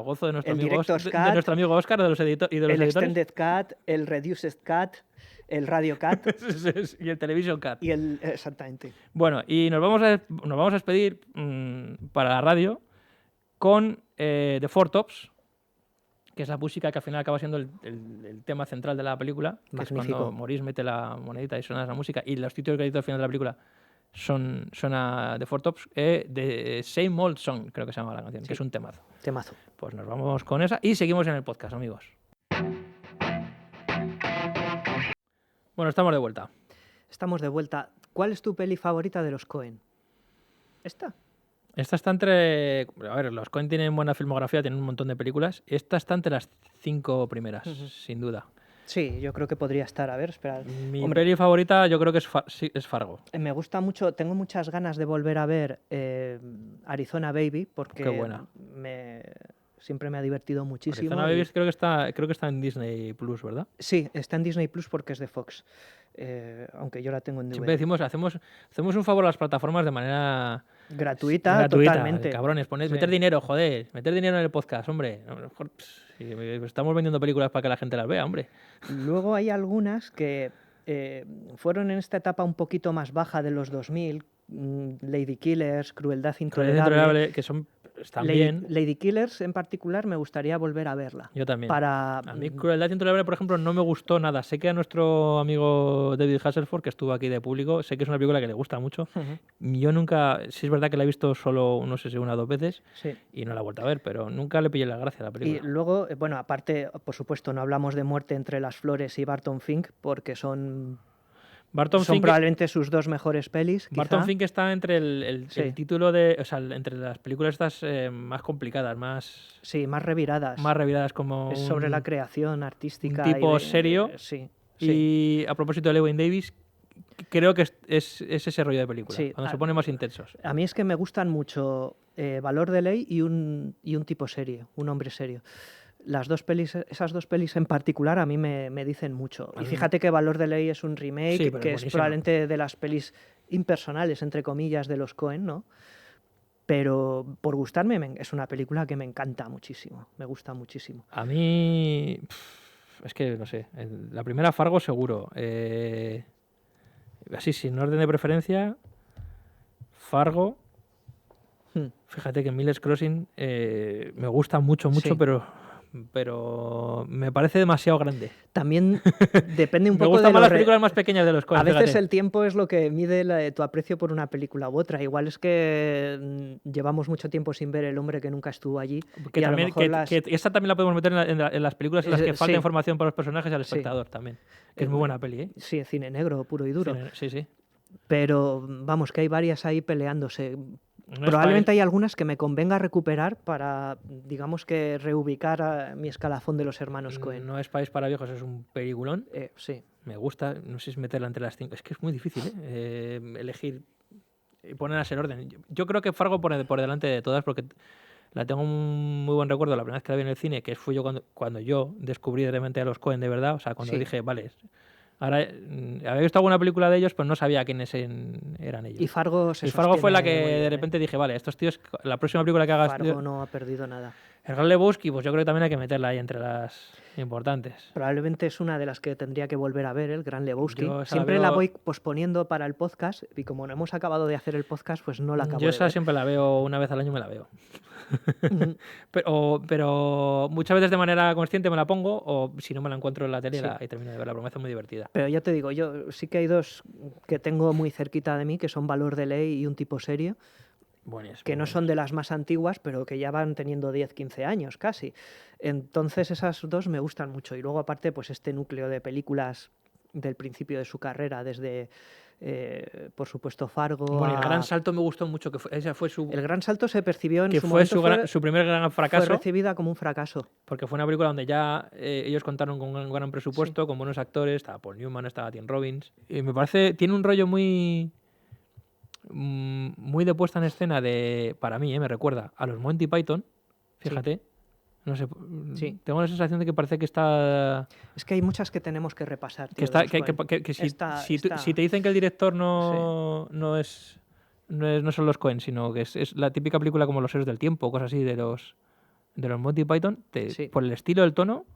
Speaker 1: amigo
Speaker 2: Director's
Speaker 1: de
Speaker 2: Cut,
Speaker 1: nuestro amigo Óscar, de los
Speaker 2: El
Speaker 1: editores.
Speaker 2: Extended Cut, el Reduced Cut, el Radio Cut
Speaker 1: Y el Television Cut.
Speaker 2: y el... Exactamente.
Speaker 1: Bueno, y nos vamos a despedir para la radio con The Four Tops, que es la música que al final acaba siendo el tema central de la película, que es
Speaker 2: Magnífico.
Speaker 1: cuando Maurice mete la monedita y suena esa música, y los títulos de crédito al final de la película suena The Four Tops, de Same Old Song, creo que se llama la canción,
Speaker 2: Sí.
Speaker 1: que es un temazo.
Speaker 2: Temazo.
Speaker 1: Pues nos vamos con esa y seguimos en el podcast, amigos. Bueno, estamos de vuelta.
Speaker 2: Estamos de vuelta. ¿Cuál es tu peli favorita de los Coen? ¿Esta?
Speaker 1: Esta está entre... A ver, los Coen tienen buena filmografía, tienen un montón de películas. Esta está entre las 5 primeras,
Speaker 2: Ujú.
Speaker 1: sin duda.
Speaker 2: Sí, yo creo que podría estar. A ver, espera.
Speaker 1: Mi
Speaker 2: Hombre,
Speaker 1: peli favorita yo creo que es Fargo.
Speaker 2: me gusta mucho, tengo muchas ganas de volver a ver Arizona Baby porque
Speaker 1: Qué buena.
Speaker 2: siempre me ha divertido muchísimo.
Speaker 1: Arizona
Speaker 2: y-
Speaker 1: Baby creo que está en Disney Plus, ¿verdad?
Speaker 2: Sí, está en Disney Plus porque es de Fox, aunque yo la tengo en DVD.
Speaker 1: Siempre decimos, hacemos un favor a las plataformas de manera
Speaker 2: Gratuita, totalmente.
Speaker 1: cabrones,
Speaker 2: Sí.
Speaker 1: meter dinero, joder, meter dinero en el podcast, hombre. A lo mejor, si estamos vendiendo películas para que la gente las vea, hombre.
Speaker 2: Luego hay algunas que fueron en esta etapa un poquito más baja de los 2000, Lady Killers, Crueldad
Speaker 1: Crueldad
Speaker 2: Intolerable.
Speaker 1: Intolerable, que son están bien.
Speaker 2: Lady Killers en particular me gustaría volver a verla.
Speaker 1: Yo también.
Speaker 2: Para...
Speaker 1: A mí Crueldad Intolerable, por ejemplo, no me gustó nada. Sé que a nuestro amigo David Hasselhoff, que estuvo aquí de público, sé que es una película que le gusta mucho.
Speaker 2: Ujú.
Speaker 1: Yo nunca, sí es verdad que la he visto solo, no sé si una o dos veces,
Speaker 2: Sí.
Speaker 1: y no la he vuelto a ver, pero nunca le pillé la gracia a la
Speaker 2: Y
Speaker 1: película.
Speaker 2: luego, bueno, aparte, por supuesto, no hablamos de Muerte entre las flores y Barton Fink, porque son
Speaker 1: Barton Fink,
Speaker 2: probablemente sus dos mejores pelis,
Speaker 1: Barton
Speaker 2: quizá.
Speaker 1: Fink está entre el
Speaker 2: Sí.
Speaker 1: título de, o sea, entre las películas estas más complicadas, más
Speaker 2: Sí, más reviradas.
Speaker 1: reviradas, como
Speaker 2: Es sobre la
Speaker 1: un
Speaker 2: creación artística.
Speaker 1: tipo
Speaker 2: y
Speaker 1: serio.
Speaker 2: sí, sí.
Speaker 1: Y a propósito de Llewyn Davis, creo que es ese rollo de película,
Speaker 2: Sí,
Speaker 1: cuando se ponen más intensos.
Speaker 2: A mí es que me gustan mucho Valor de Ley y un tipo serio, un hombre serio. Esas dos pelis en particular a mí me dicen mucho.
Speaker 1: A
Speaker 2: Y
Speaker 1: mí
Speaker 2: fíjate que Valor de Ley es un remake,
Speaker 1: Sí, pero
Speaker 2: que
Speaker 1: es
Speaker 2: es
Speaker 1: buenísima.
Speaker 2: probablemente de las pelis impersonales, entre comillas, de los Coen, ¿no? Pero por gustarme, es una película que me encanta muchísimo, me gusta muchísimo.
Speaker 1: A mí, es que no sé, la primera Fargo seguro. Así, sin orden de preferencia, Fargo.
Speaker 2: Hmm.
Speaker 1: Fíjate que Miller's Crossing me gusta mucho,
Speaker 2: Sí.
Speaker 1: pero me parece demasiado grande.
Speaker 2: También depende un
Speaker 1: Me
Speaker 2: poco
Speaker 1: gustan
Speaker 2: de
Speaker 1: más
Speaker 2: lo
Speaker 1: las películas más pequeñas de los Coen.
Speaker 2: A veces
Speaker 1: fíjate.
Speaker 2: el tiempo es lo que mide tu aprecio por una película u otra. Igual es que llevamos mucho tiempo sin ver El hombre que nunca estuvo allí.
Speaker 1: Que
Speaker 2: y a lo
Speaker 1: también,
Speaker 2: mejor las...
Speaker 1: que esta también la podemos meter en las películas en las que falta
Speaker 2: sí.
Speaker 1: información para los personajes y al
Speaker 2: Sí.
Speaker 1: espectador también. Que es muy buena peli, ¿eh?
Speaker 2: Sí, cine negro, puro y duro.
Speaker 1: Sí, sí.
Speaker 2: Pero vamos, que hay varias ahí peleándose.
Speaker 1: No
Speaker 2: Probablemente
Speaker 1: es
Speaker 2: hay algunas que me convenga recuperar para, digamos que, reubicar a mi escalafón de los hermanos Coen.
Speaker 1: No es País para viejos, es un peliculón.
Speaker 2: Sí.
Speaker 1: Me gusta, no sé si meterla entre las 5. Es que es muy difícil, elegir y ponerlas en orden. Yo creo que Fargo pone por delante de todas porque la tengo un muy buen recuerdo la primera vez que la vi en el cine, que fui yo cuando yo descubrí de repente a los Coen de verdad. O sea, cuando
Speaker 2: Sí.
Speaker 1: dije, vale, ahora había visto alguna película de ellos, pero no sabía quiénes eran ellos.
Speaker 2: Y Fargo se
Speaker 1: Y Fargo fue la que
Speaker 2: sostiene muy bien,
Speaker 1: de repente dije, vale, estos tíos, la próxima película que hagas.
Speaker 2: Fargo no ha perdido nada.
Speaker 1: El Gran Lebowski, pues yo creo que también hay que meterla ahí entre las importantes.
Speaker 2: Probablemente es una de las que tendría que volver a ver, el Gran Lebowski.
Speaker 1: Yo esa la
Speaker 2: Siempre la
Speaker 1: veo-
Speaker 2: voy posponiendo para el podcast y como no hemos acabado de hacer el podcast, pues no la acabo
Speaker 1: Yo
Speaker 2: de
Speaker 1: esa
Speaker 2: ver.
Speaker 1: siempre la veo, una vez al año me la veo.
Speaker 2: Ujú.
Speaker 1: Pero muchas veces de manera consciente me la pongo o si no me la encuentro en la tele
Speaker 2: Sí.
Speaker 1: y termino de verla, porque me hace muy divertida.
Speaker 2: Pero ya te digo, yo sí que hay dos que tengo muy cerquita de mí, que son Valor de Ley y Un tipo serio,
Speaker 1: Buenísimo.
Speaker 2: que no son de las más antiguas, pero que ya van teniendo 10, 15 años casi. Entonces esas dos me gustan mucho. Y luego aparte, pues este núcleo de películas del principio de su carrera, desde, por supuesto, Fargo
Speaker 1: Bueno, y El
Speaker 2: a-
Speaker 1: Gran Salto me gustó mucho, ese fue
Speaker 2: El Gran Salto se percibió en
Speaker 1: que
Speaker 2: su
Speaker 1: fue
Speaker 2: momento,
Speaker 1: su primer gran
Speaker 2: fue
Speaker 1: fracaso,
Speaker 2: recibida como un fracaso.
Speaker 1: porque fue una película donde ya ellos contaron con un gran presupuesto, con buenos actores, estaba Paul Newman, estaba Tim Robbins, y me parece, tiene un rollo muy de puesta en escena para mí, me recuerda a los Monty Python, fíjate. No sé,
Speaker 2: Sí.
Speaker 1: tengo la sensación de que parece que está...
Speaker 2: Es que hay muchas que tenemos que repasar.
Speaker 1: Que,
Speaker 2: tío,
Speaker 1: está,
Speaker 2: de los Coen.
Speaker 1: que si,
Speaker 2: Esta-
Speaker 1: si
Speaker 2: esta-
Speaker 1: te dicen que el director no son los Coen, sino que es la típica película como Los Héroes del Tiempo, cosas así de los Monty Python,
Speaker 2: Sí.
Speaker 1: por el estilo, el tono.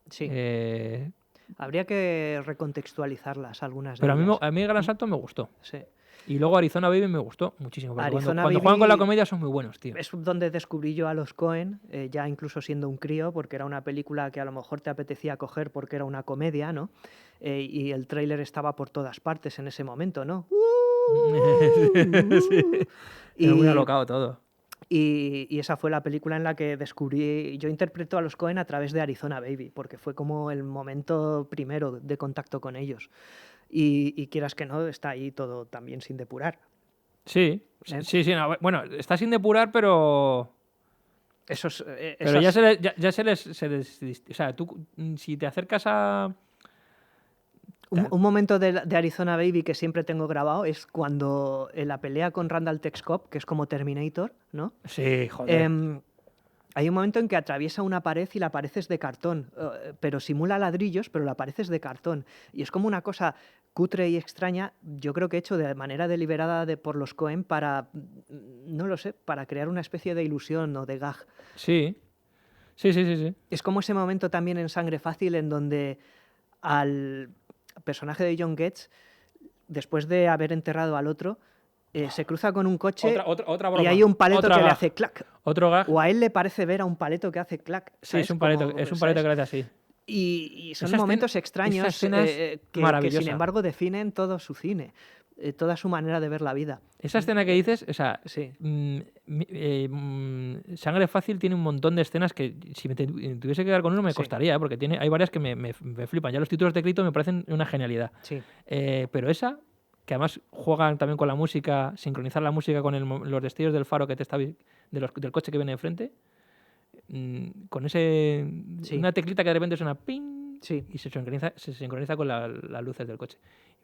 Speaker 2: Sí.
Speaker 1: eh,
Speaker 2: Habría que recontextualizarlas algunas de
Speaker 1: pero
Speaker 2: ellas.
Speaker 1: a mí Gran Salto me gustó.
Speaker 2: Sí.
Speaker 1: Y luego Arizona Baby me gustó muchísimo. Porque
Speaker 2: Arizona
Speaker 1: cuando
Speaker 2: Baby
Speaker 1: juegan con la comedia son muy buenos, tío.
Speaker 2: Es donde descubrí yo a los Coen, ya incluso siendo un crío, porque era una película que a lo mejor te apetecía coger porque era una comedia, ¿no? Y el tráiler estaba por todas partes en ese momento, ¿no?
Speaker 1: Sí. Era muy
Speaker 2: Y-
Speaker 1: alocado todo.
Speaker 2: Y esa fue la película en la que descubrí, yo interpreto a los Coen a través de Arizona Baby, porque fue como el momento primero de contacto con ellos. Y quieras que no, está ahí todo también sin depurar.
Speaker 1: Sí,
Speaker 2: ¿Eh?
Speaker 1: sí, no, bueno, está sin depurar, pero...
Speaker 2: Esos,
Speaker 1: Pero ya se les... O sea, tú, si te acercas a...
Speaker 2: un momento de Arizona Baby que siempre tengo grabado es cuando en la pelea con Randall Tex Cobb, que es como Terminator, ¿no?
Speaker 1: Sí, joder.
Speaker 2: Hay un momento en que atraviesa una pared y la pared es de cartón, pero simula ladrillos, pero la pared es de cartón. Y es como una cosa cutre y extraña, yo creo que hecho de manera deliberada por los Coen para, no lo sé, para crear una especie de ilusión o de gag.
Speaker 1: Sí. Sí.
Speaker 2: Es como ese momento también en Sangre Fácil en donde al personaje de John Getz, después de haber enterrado al otro, se cruza con un coche
Speaker 1: Otra
Speaker 2: y
Speaker 1: broma.
Speaker 2: hay un paleto
Speaker 1: Otra
Speaker 2: que le
Speaker 1: gag.
Speaker 2: hace clac.
Speaker 1: Otro gag.
Speaker 2: O a él le parece ver a un paleto que hace clac.
Speaker 1: Sí,
Speaker 2: ¿sabes?
Speaker 1: es un paleto,
Speaker 2: Como,
Speaker 1: es un paleto
Speaker 2: ¿sabes?
Speaker 1: que le hace así.
Speaker 2: Y son
Speaker 1: Esa
Speaker 2: momentos
Speaker 1: esa
Speaker 2: extraños
Speaker 1: escena es
Speaker 2: que sin
Speaker 1: maravillosa.
Speaker 2: embargo definen todo su cine, toda su manera de ver la vida.
Speaker 1: Esa escena que dices, o sea,
Speaker 2: Sí,
Speaker 1: Sangre Fácil tiene un montón de escenas que si me tuviese que quedar con uno me
Speaker 2: Sí.
Speaker 1: costaría, porque hay varias que me flipan. Ya los títulos de crédito me parecen una genialidad.
Speaker 2: sí,
Speaker 1: Pero esa, que además juegan también con la música, sincronizar la música con los destellos del faro que te está del coche que viene enfrente, con
Speaker 2: Sí.
Speaker 1: una teclita que de repente suena ping
Speaker 2: sí,
Speaker 1: y se sincroniza con las luces del coche.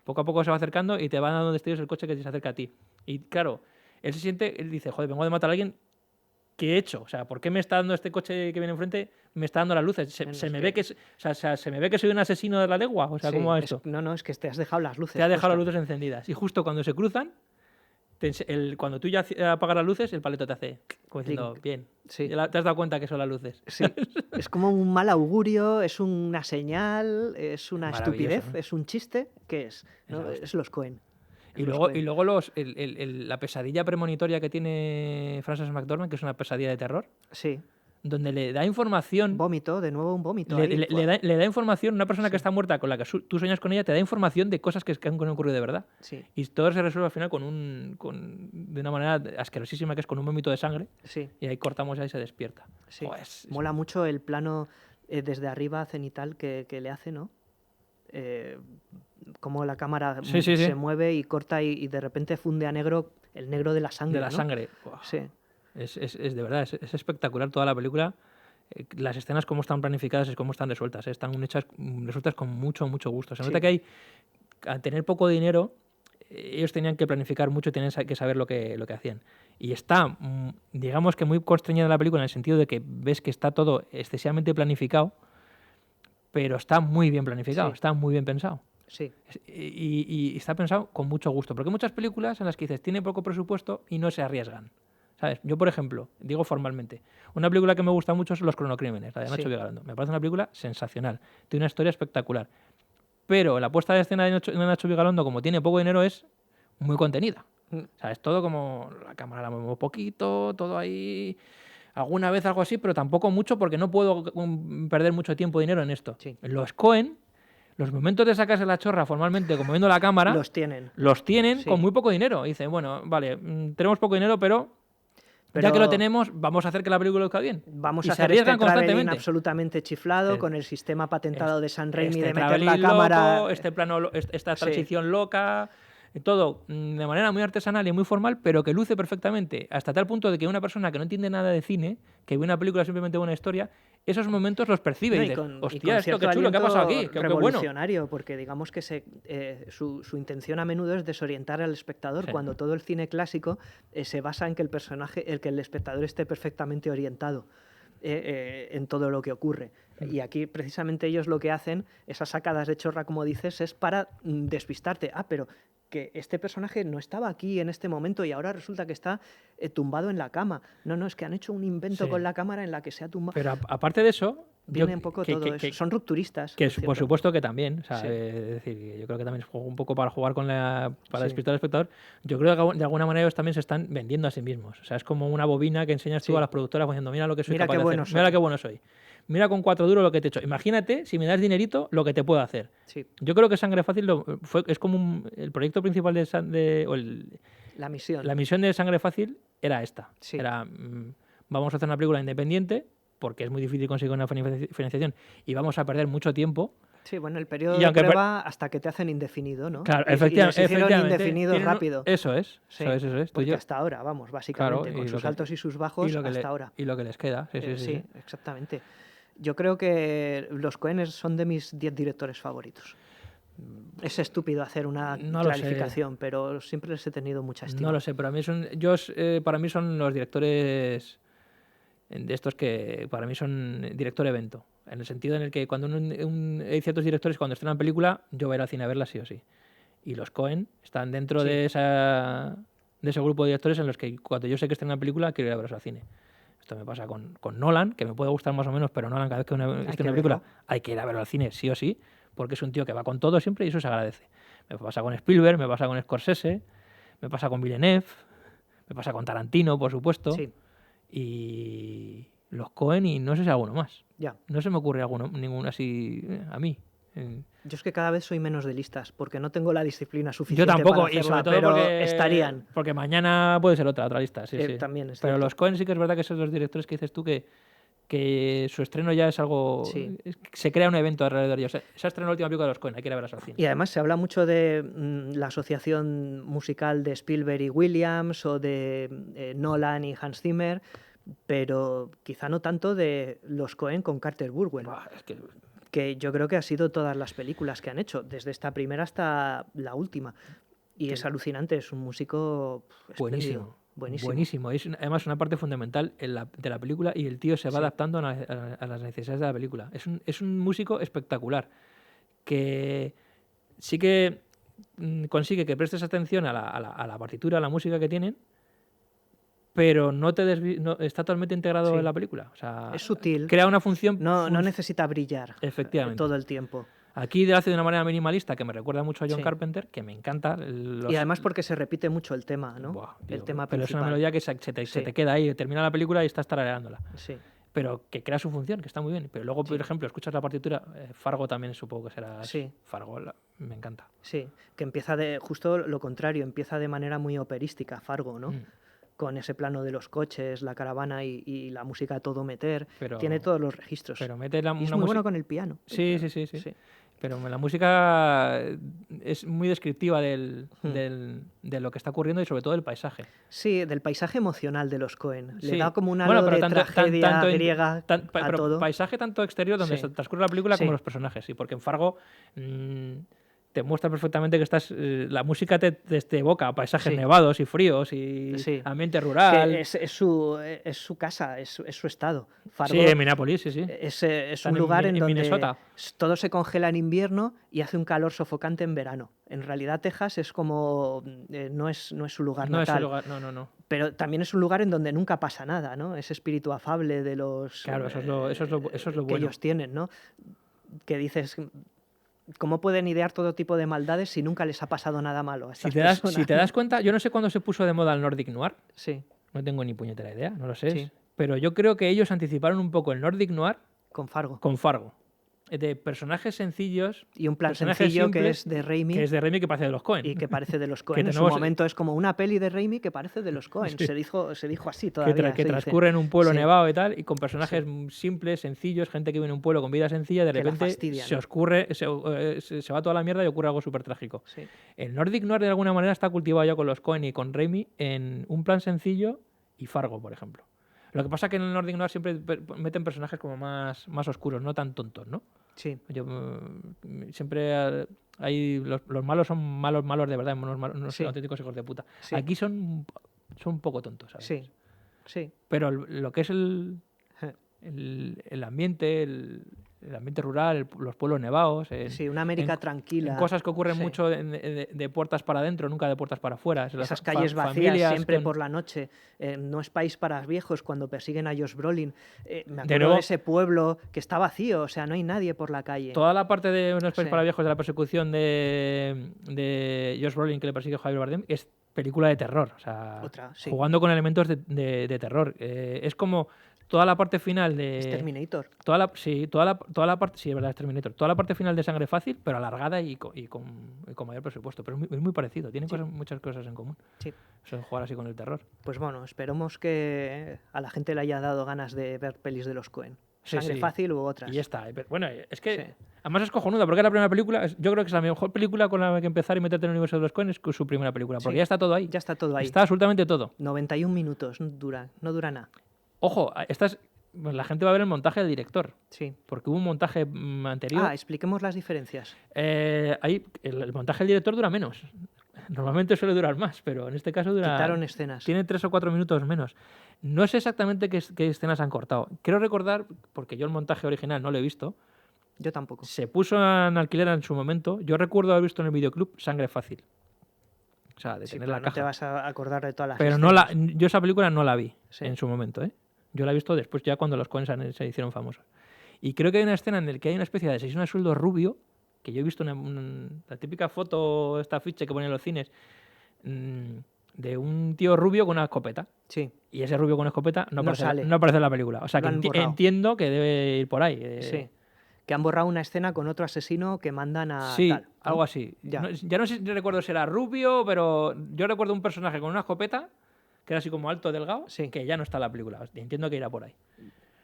Speaker 1: Poco a poco se va acercando y te va dando destellos el coche que se acerca a ti. Y claro, él dice, joder, vengo de matar a alguien. ¿Qué he hecho? O sea, ¿por qué me está dando este coche que viene enfrente? Me está dando las luces.
Speaker 2: Bueno,
Speaker 1: Se
Speaker 2: es
Speaker 1: me
Speaker 2: que-
Speaker 1: ve que se me ve que soy un asesino de la legua. O sea,
Speaker 2: sí,
Speaker 1: ¿cómo va
Speaker 2: es-
Speaker 1: esto?
Speaker 2: no, es que te has dejado las luces
Speaker 1: Te ha dejado las
Speaker 2: puestas.
Speaker 1: luces encendidas. Y justo cuando se cruzan, cuando tú ya apagas las luces, el paleto te hace como diciendo,
Speaker 2: Clink.
Speaker 1: bien,
Speaker 2: Sí.
Speaker 1: ya te has dado cuenta que son las luces.
Speaker 2: Sí, es como un mal augurio, es una señal, es una
Speaker 1: Maravilloso,
Speaker 2: estupidez,
Speaker 1: ¿no?
Speaker 2: es un chiste. ¿Qué es? ¿No?
Speaker 1: la hostia.
Speaker 2: Es los Coen.
Speaker 1: Y luego la pesadilla premonitoria que tiene Frances McDormand, que es una pesadilla de terror,
Speaker 2: Sí,
Speaker 1: donde le da información,
Speaker 2: vómito, de nuevo un vómito. ahí.
Speaker 1: le da información, una persona
Speaker 2: Sí.
Speaker 1: que está muerta con la que tú sueñas con ella, te da información de cosas que han ocurrido de verdad.
Speaker 2: Sí,
Speaker 1: Y todo se resuelve al final de una manera asquerosísima, que es con un vómito de sangre,
Speaker 2: sí,
Speaker 1: y ahí cortamos y se despierta.
Speaker 2: sí.
Speaker 1: Joder,
Speaker 2: Mola mucho el plano desde arriba cenital que le hace, ¿no? Cómo la cámara
Speaker 1: Sí.
Speaker 2: se mueve y corta y de repente funde a negro el negro de la sangre.
Speaker 1: de la
Speaker 2: ¿no?
Speaker 1: sangre. Buah.
Speaker 2: Sí,
Speaker 1: Es de verdad, es espectacular toda la película. Las escenas cómo están planificadas y cómo están resueltas. Están resueltas con mucho gusto. Se nota
Speaker 2: Sí.
Speaker 1: que al tener poco dinero, ellos tenían que planificar mucho y tenían que saber lo que hacían. Y está, digamos que muy constreñida la película en el sentido de que ves que está todo excesivamente planificado, pero está muy bien planificado,
Speaker 2: Sí.
Speaker 1: está muy bien pensado.
Speaker 2: sí,
Speaker 1: Y está pensado con mucho gusto. Porque hay muchas películas en las que dices, tiene poco presupuesto y no se arriesgan. ¿Sabes? Yo, por ejemplo, digo formalmente, una película que me gusta mucho son Los Cronocrímenes, la de Nacho
Speaker 2: Sí.
Speaker 1: Vigalondo. Me parece una película sensacional. Tiene una historia espectacular. Pero la puesta de escena de Nacho Vigalondo, como tiene poco dinero, es muy contenida.
Speaker 2: Mm.
Speaker 1: O sea, es todo como la cámara la muevo poquito, todo ahí. Alguna vez algo así, pero tampoco mucho porque no puedo perder mucho tiempo y dinero en esto.
Speaker 2: Sí.
Speaker 1: Los Coen, los momentos de sacarse la chorra formalmente, como viendo la cámara,
Speaker 2: los tienen.
Speaker 1: los tienen
Speaker 2: Sí.
Speaker 1: con muy poco dinero. Dicen, bueno, vale, tenemos poco dinero, pero ya que lo tenemos, vamos a hacer que la película luzca bien.
Speaker 2: Vamos
Speaker 1: Y
Speaker 2: a
Speaker 1: se
Speaker 2: hacer este
Speaker 1: arriesgan
Speaker 2: traveling
Speaker 1: constantemente.
Speaker 2: absolutamente chiflado
Speaker 1: Sí.
Speaker 2: con el sistema patentado de San Raimi
Speaker 1: Este
Speaker 2: de meter la
Speaker 1: traveling
Speaker 2: cámara.
Speaker 1: loco, este plano, esta
Speaker 2: Sí.
Speaker 1: transición loca, todo de manera muy artesanal y muy formal, pero que luce perfectamente, hasta tal punto de que una persona que no entiende nada de cine, que ve una película simplemente una historia, esos momentos los percibe
Speaker 2: No,
Speaker 1: y dices, hostia, esto qué chulo, ¿qué ha pasado aquí? Qué bueno.
Speaker 2: Revolucionario, porque digamos que su intención a menudo es desorientar al espectador
Speaker 1: Sí.
Speaker 2: cuando todo el cine clásico se basa en que el espectador esté perfectamente orientado en todo lo que ocurre. Y aquí precisamente ellos lo que hacen, esas sacadas de chorra, como dices, es para despistarte. Ah, pero que este personaje no estaba aquí en este momento y ahora resulta que está tumbado en la cama. No, es que han hecho un invento
Speaker 1: Sí.
Speaker 2: con la cámara en la que se ha tumbado.
Speaker 1: Pero aparte de eso,
Speaker 2: Viene un poco todo eso. Son rupturistas. es
Speaker 1: por
Speaker 2: cierto.
Speaker 1: supuesto que también, o sea,
Speaker 2: Sí.
Speaker 1: es decir, yo creo que también es un poco para jugar para
Speaker 2: Sí.
Speaker 1: despistar al espectador. Yo creo que de alguna manera ellos también se están vendiendo a sí mismos. O sea, es como una bobina que enseñas tú
Speaker 2: Sí.
Speaker 1: a las productoras diciendo, mira lo que soy
Speaker 2: Mira
Speaker 1: capaz
Speaker 2: qué
Speaker 1: de
Speaker 2: bueno
Speaker 1: hacer.
Speaker 2: soy".
Speaker 1: Mira qué bueno soy. Mira con 4 duros lo que te he hecho. Imagínate, si me das dinerito, lo que te puedo hacer.
Speaker 2: Sí,
Speaker 1: Yo creo que Sangre Fácil es como el proyecto principal
Speaker 2: la misión.
Speaker 1: la misión de Sangre Fácil era esta.
Speaker 2: Sí.
Speaker 1: Era, vamos a hacer una película independiente, porque es muy difícil conseguir una financiación y vamos a perder mucho tiempo.
Speaker 2: Sí, bueno, el periodo
Speaker 1: Y
Speaker 2: de
Speaker 1: aunque
Speaker 2: prueba hasta que te hacen indefinido, ¿no?
Speaker 1: Claro,
Speaker 2: Y les
Speaker 1: efectivamente.
Speaker 2: hicieron indefinidos rápido.
Speaker 1: Eso es.
Speaker 2: Sí,
Speaker 1: Eso es. Tú
Speaker 2: porque
Speaker 1: y yo-
Speaker 2: hasta ahora, vamos, básicamente,
Speaker 1: Claro, y
Speaker 2: con
Speaker 1: lo
Speaker 2: sus
Speaker 1: que-
Speaker 2: altos y sus bajos, hasta ahora.
Speaker 1: Y lo que les queda. Sí, sí.
Speaker 2: Exactamente. Yo creo que los Coen son de mis 10 directores favoritos. Es estúpido hacer una
Speaker 1: No lo sé.
Speaker 2: clarificación, pero siempre les he tenido mucha estima.
Speaker 1: No lo sé, pero a mí para mí son los directores de estos que para mí son director evento. En el sentido en el que cuando hay ciertos directores, cuando estrenan película, yo voy a ir al cine a verla sí o sí. Y los Coen están dentro
Speaker 2: Sí.
Speaker 1: de ese grupo de directores en los que cuando yo sé que estrenan una película, quiero ir a verlos al cine. Esto me pasa con Nolan, que me puede gustar más o menos, pero Nolan cada vez que
Speaker 2: que
Speaker 1: estrena una película
Speaker 2: verlo.
Speaker 1: hay que ir a verlo al cine sí o sí, porque es un tío que va con todo siempre y eso se agradece. Me pasa con Spielberg, me pasa con Scorsese, Me pasa con Villeneuve, me pasa con Tarantino, por supuesto,
Speaker 2: Sí,
Speaker 1: y los Coen y no sé si alguno más.
Speaker 2: ya.
Speaker 1: No se me ocurre ninguno así a mí.
Speaker 2: Yo es que cada vez soy menos de listas, porque no tengo la disciplina
Speaker 1: Yo
Speaker 2: suficiente
Speaker 1: tampoco,
Speaker 2: para
Speaker 1: y
Speaker 2: hacerla,
Speaker 1: sobre todo
Speaker 2: pero
Speaker 1: porque
Speaker 2: estarían.
Speaker 1: porque mañana puede ser otra lista, sí, sí.
Speaker 2: También es
Speaker 1: Pero
Speaker 2: cierto.
Speaker 1: los Coen sí que es verdad que son los directores que dices tú que su estreno ya es algo...
Speaker 2: Sí.
Speaker 1: Se crea un evento alrededor de ellos. Se ha estrenado la última película de los Coen, hay que ir a verlas al cine.
Speaker 2: Y además se habla mucho de la asociación musical de Spielberg y Williams o de Nolan y Hans Zimmer, pero quizá no tanto de los Coen con Carter Burwell,
Speaker 1: Buah, es que
Speaker 2: que yo creo que ha sido todas las películas que han hecho, desde esta primera hasta la última. Y es alucinante, es un músico espléndido,
Speaker 1: buenísimo.
Speaker 2: buenísimo.
Speaker 1: Es además una parte fundamental de la película y el tío se va
Speaker 2: Sí.
Speaker 1: adaptando a las necesidades de la película. Es un músico espectacular que sí que consigue que prestes atención a la partitura, a la música que tienen, pero no está totalmente integrado
Speaker 2: Sí.
Speaker 1: en la película. O sea,
Speaker 2: Es sutil.
Speaker 1: crea una función...
Speaker 2: No necesita brillar
Speaker 1: Efectivamente.
Speaker 2: todo el tiempo.
Speaker 1: Aquí lo hace de una manera minimalista que me recuerda mucho a John
Speaker 2: Sí.
Speaker 1: Carpenter, que me encanta.
Speaker 2: Y además porque se repite mucho el tema, ¿no?
Speaker 1: Buah, tío,
Speaker 2: el tema
Speaker 1: pero es
Speaker 2: principal.
Speaker 1: una melodía que se
Speaker 2: Sí.
Speaker 1: te queda ahí, termina la película y estás tarareándola.
Speaker 2: Sí.
Speaker 1: Pero que crea su función, que está muy bien. Pero luego,
Speaker 2: Sí.
Speaker 1: por ejemplo, escuchas la partitura, Fargo también supongo que será
Speaker 2: Sí.
Speaker 1: Fargo, me encanta.
Speaker 2: Sí, que empieza de justo lo contrario, empieza de manera muy operística, Fargo, ¿no?
Speaker 1: Mm.
Speaker 2: Con ese plano de los coches, la caravana y la música a todo meter.
Speaker 1: Pero-
Speaker 2: Tiene todos los registros.
Speaker 1: Pero mete
Speaker 2: Y es
Speaker 1: una
Speaker 2: muy
Speaker 1: música...
Speaker 2: bueno con el piano.
Speaker 1: Sí. Pero la música es muy descriptiva de lo que está ocurriendo y sobre todo del paisaje.
Speaker 2: Sí, del paisaje emocional de los Coen. Le
Speaker 1: Sí.
Speaker 2: da como un
Speaker 1: Bueno,
Speaker 2: halo
Speaker 1: pero
Speaker 2: de tragedia
Speaker 1: tanto
Speaker 2: griega a
Speaker 1: pero
Speaker 2: todo.
Speaker 1: paisaje tanto exterior donde
Speaker 2: Sí.
Speaker 1: se transcurre la película como
Speaker 2: Sí.
Speaker 1: los personajes, sí, porque en Fargo te muestra perfectamente que la música te evoca paisajes
Speaker 2: Sí.
Speaker 1: nevados y fríos y
Speaker 2: Sí.
Speaker 1: ambiente rural.
Speaker 2: Que es su casa, es su estado. Fargo
Speaker 1: Sí, en Minneapolis, sí.
Speaker 2: es
Speaker 1: Están
Speaker 2: un lugar en donde
Speaker 1: Minnesota.
Speaker 2: todo se congela en invierno y hace un calor sofocante en verano. En realidad Texas es como no es su lugar
Speaker 1: No es
Speaker 2: natal,
Speaker 1: un lugar, no.
Speaker 2: pero también es un lugar en donde nunca pasa nada, ¿no? Ese espíritu afable de los
Speaker 1: Claro, eso es lo
Speaker 2: que
Speaker 1: bueno.
Speaker 2: ellos tienen, ¿no? Que dices, ¿cómo pueden idear todo tipo de maldades si nunca les ha pasado nada malo a
Speaker 1: Si
Speaker 2: estas
Speaker 1: te, das,
Speaker 2: personas,
Speaker 1: si te
Speaker 2: ¿no?
Speaker 1: das cuenta, yo no sé cuándo se puso de moda el Nordic Noir,
Speaker 2: Sí,
Speaker 1: no tengo ni puñetera idea, no lo sé.
Speaker 2: Sí.
Speaker 1: Pero yo creo que ellos anticiparon un poco el Nordic Noir
Speaker 2: con Fargo.
Speaker 1: con Fargo. De personajes sencillos,
Speaker 2: Y un plan
Speaker 1: personajes
Speaker 2: sencillo que
Speaker 1: simples,
Speaker 2: es de Raimi
Speaker 1: que es de Raimi que parece de los Coen.
Speaker 2: y que parece de los Coen. En su
Speaker 1: tenemos-
Speaker 2: momento es como una peli de Raimi que parece de los Coen.
Speaker 1: Sí.
Speaker 2: Se dijo así
Speaker 1: que,
Speaker 2: todavía.
Speaker 1: que
Speaker 2: se dice.
Speaker 1: transcurre en un pueblo
Speaker 2: Sí.
Speaker 1: nevado y tal, y con personajes simples, sencillos, gente que vive en un pueblo con vida sencilla, de
Speaker 2: Que la
Speaker 1: repente
Speaker 2: fastidian.
Speaker 1: se va toda la mierda y ocurre algo súper trágico.
Speaker 2: Sí.
Speaker 1: El Nordic Noir de alguna manera está cultivado ya con los Coen y con Raimi en un plan sencillo y Fargo, por ejemplo. Lo que pasa es que en el Nordic Noir siempre meten personajes como más oscuros, no tan tontos, ¿no?
Speaker 2: Sí.
Speaker 1: Siempre hay los malos son malos de verdad, unos
Speaker 2: Sí.
Speaker 1: auténticos hijos de puta.
Speaker 2: Sí.
Speaker 1: Aquí son un poco tontos, ¿sabes?
Speaker 2: Sí. Sí.
Speaker 1: Pero lo que es el ambiente, el ambiente rural, los pueblos nevados,
Speaker 2: Sí, una América
Speaker 1: en
Speaker 2: tranquila.
Speaker 1: cosas que ocurren
Speaker 2: Sí.
Speaker 1: mucho de puertas para adentro, nunca de puertas para afuera.
Speaker 2: Esas calles vacías
Speaker 1: familias
Speaker 2: siempre
Speaker 1: con-
Speaker 2: por la noche. No es país para viejos cuando persiguen a Josh Brolin. Me
Speaker 1: De
Speaker 2: acuerdo de,
Speaker 1: nuevo-
Speaker 2: ese pueblo que está vacío, o sea, no hay nadie por la calle.
Speaker 1: Toda la parte de unos países
Speaker 2: Sí.
Speaker 1: para viejos de la persecución de Josh Brolin que le persigue a Javier Bardem es película de terror, o sea,
Speaker 2: Otra, sí.
Speaker 1: jugando con elementos de terror. Es como toda la parte final de
Speaker 2: Es Terminator.
Speaker 1: toda la parte, sí, es verdad, es Terminator. Toda la parte final de Sangre Fácil, pero alargada y con mayor presupuesto. Pero es muy parecido, tiene muchas cosas en común.
Speaker 2: Sí.
Speaker 1: Eso de jugar así con el terror.
Speaker 2: Pues bueno, esperemos que a la gente le haya dado ganas de ver pelis de los Coen.
Speaker 1: Sí,
Speaker 2: Sangre
Speaker 1: sí.
Speaker 2: fácil u otras.
Speaker 1: Y ya está. Bueno, es que
Speaker 2: Sí.
Speaker 1: además es cojonuda, porque es la primera película. Yo creo que es la mejor película con la que empezar y meterte en el universo de los Coen es su primera película, porque
Speaker 2: Sí.
Speaker 1: ya está todo ahí.
Speaker 2: Ya está todo ahí.
Speaker 1: Está absolutamente todo.
Speaker 2: 91 minutos, no dura nada.
Speaker 1: Ojo, la gente va a ver el montaje del director,
Speaker 2: Sí.
Speaker 1: porque hubo un montaje anterior.
Speaker 2: Expliquemos las diferencias.
Speaker 1: El montaje del director dura menos. Normalmente suele durar más, pero en este caso
Speaker 2: Quitaron escenas.
Speaker 1: tiene 3 o 4 minutos menos. No sé exactamente qué escenas han cortado. Quiero recordar, porque yo el montaje original no lo he visto,
Speaker 2: Yo tampoco.
Speaker 1: se puso en alquiler en su momento. Yo recuerdo haber visto en el videoclub Sangre Fácil. O sea, de
Speaker 2: Sí,
Speaker 1: tener
Speaker 2: pero
Speaker 1: la
Speaker 2: no
Speaker 1: caja.
Speaker 2: te vas a acordar de todas las
Speaker 1: Pero
Speaker 2: escenas.
Speaker 1: yo esa película no la vi
Speaker 2: Sí.
Speaker 1: en su momento, ¿eh? Yo la he visto después, ya cuando los Coen se hicieron famosos. Y creo que hay una escena en la que hay una especie de asesino a sueldo rubio, que yo he visto la típica foto, esta afiche que ponen en los cines, de un tío rubio con una escopeta.
Speaker 2: Sí,
Speaker 1: Y ese rubio con escopeta no,
Speaker 2: No
Speaker 1: aparece,
Speaker 2: sale.
Speaker 1: no aparece en la película. O sea,
Speaker 2: Lo
Speaker 1: que
Speaker 2: han borrado.
Speaker 1: entiendo que debe ir por ahí.
Speaker 2: sí. Que han borrado una escena con otro asesino que mandan a
Speaker 1: Sí,
Speaker 2: tal, ¿no?
Speaker 1: algo así.
Speaker 2: Ya.
Speaker 1: Ya no sé si recuerdo si era rubio, pero yo recuerdo un personaje con una escopeta, que era así como alto, delgado,
Speaker 2: Sí.
Speaker 1: que ya no está en la película. Entiendo que irá por ahí.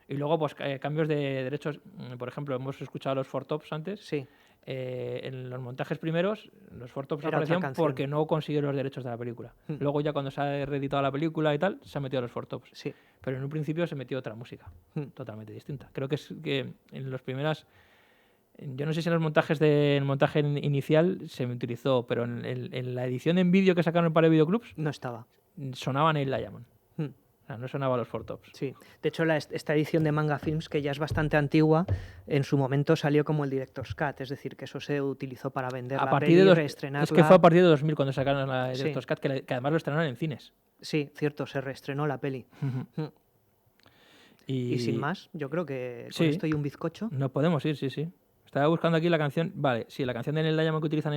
Speaker 1: Y luego, pues, cambios de derechos. Por ejemplo, hemos escuchado los Four Tops antes.
Speaker 2: Sí,
Speaker 1: En los montajes primeros, los Four Tops
Speaker 2: Era otra
Speaker 1: aparecían
Speaker 2: canción.
Speaker 1: porque no consiguieron los derechos de la película.
Speaker 2: Hmm.
Speaker 1: Luego ya cuando se ha reeditado la película y tal, se han metido los Four Tops.
Speaker 2: sí.
Speaker 1: Pero en un principio se metió otra música,
Speaker 2: Hmm.
Speaker 1: totalmente distinta. Creo que es que en los primeras... Yo no sé si en los montajes el montaje inicial se me utilizó, pero en la edición en vídeo que sacaron para videoclubs
Speaker 2: No estaba.
Speaker 1: sonaban el Diamond.
Speaker 2: Hmm.
Speaker 1: O sea, no sonaba los Four Tops.
Speaker 2: Sí. De hecho, esta edición de Manga Films, que ya es bastante antigua, en su momento salió como el Director's Cut, es decir, que eso se utilizó para vender
Speaker 1: A
Speaker 2: la
Speaker 1: partir
Speaker 2: peli,
Speaker 1: de
Speaker 2: reestrenarla.
Speaker 1: es que fue a partir de 2000 cuando sacaron la
Speaker 2: Sí.
Speaker 1: Director's Cut, que además lo estrenaron en cines.
Speaker 2: Sí, cierto, se reestrenó la peli. Hmm. Y sin más, yo creo que con
Speaker 1: Sí.
Speaker 2: esto y un bizcocho.
Speaker 1: Nos podemos ir, sí, sí. Estaba buscando aquí la canción. Vale, sí, la canción de Neil Diamond que utilizan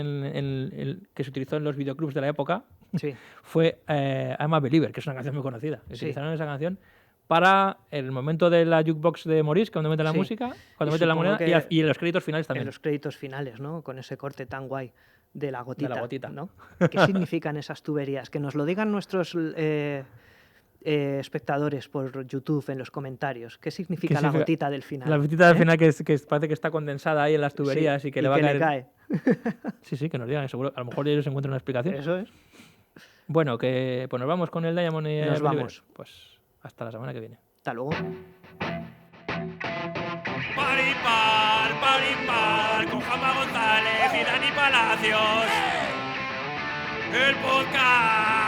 Speaker 1: que se utilizó en los videoclubs de la época
Speaker 2: Sí,
Speaker 1: fue I'm a Believer, que es una canción muy conocida.
Speaker 2: Sí.
Speaker 1: Utilizaron esa canción para el momento de la jukebox de Maurice, cuando meten la
Speaker 2: Sí.
Speaker 1: música, cuando
Speaker 2: Y
Speaker 1: meten la
Speaker 2: supongo
Speaker 1: moneda
Speaker 2: que
Speaker 1: y en los créditos finales
Speaker 2: en
Speaker 1: también.
Speaker 2: los créditos finales, ¿no? Con ese corte tan guay de la gotita.
Speaker 1: gotita.
Speaker 2: ¿no? ¿Qué significan esas tuberías? Que nos lo digan nuestros espectadores por YouTube en los comentarios. ¿Qué significa la
Speaker 1: significa?
Speaker 2: gotita del final?
Speaker 1: La visita del
Speaker 2: ¿Eh?
Speaker 1: final que parece que está condensada ahí en las tuberías
Speaker 2: Sí,
Speaker 1: y que le va a caer.
Speaker 2: cae.
Speaker 1: Sí, sí, que nos digan, seguro. A lo mejor ellos encuentran una explicación.
Speaker 2: Eso es.
Speaker 1: Bueno, que pues nos vamos con el Diamond y
Speaker 2: Nos
Speaker 1: Believer.
Speaker 2: vamos.
Speaker 1: Pues hasta la semana que viene.
Speaker 2: Hasta luego.
Speaker 3: Par impar, con Juanma González y Dani Palacios. El podcast.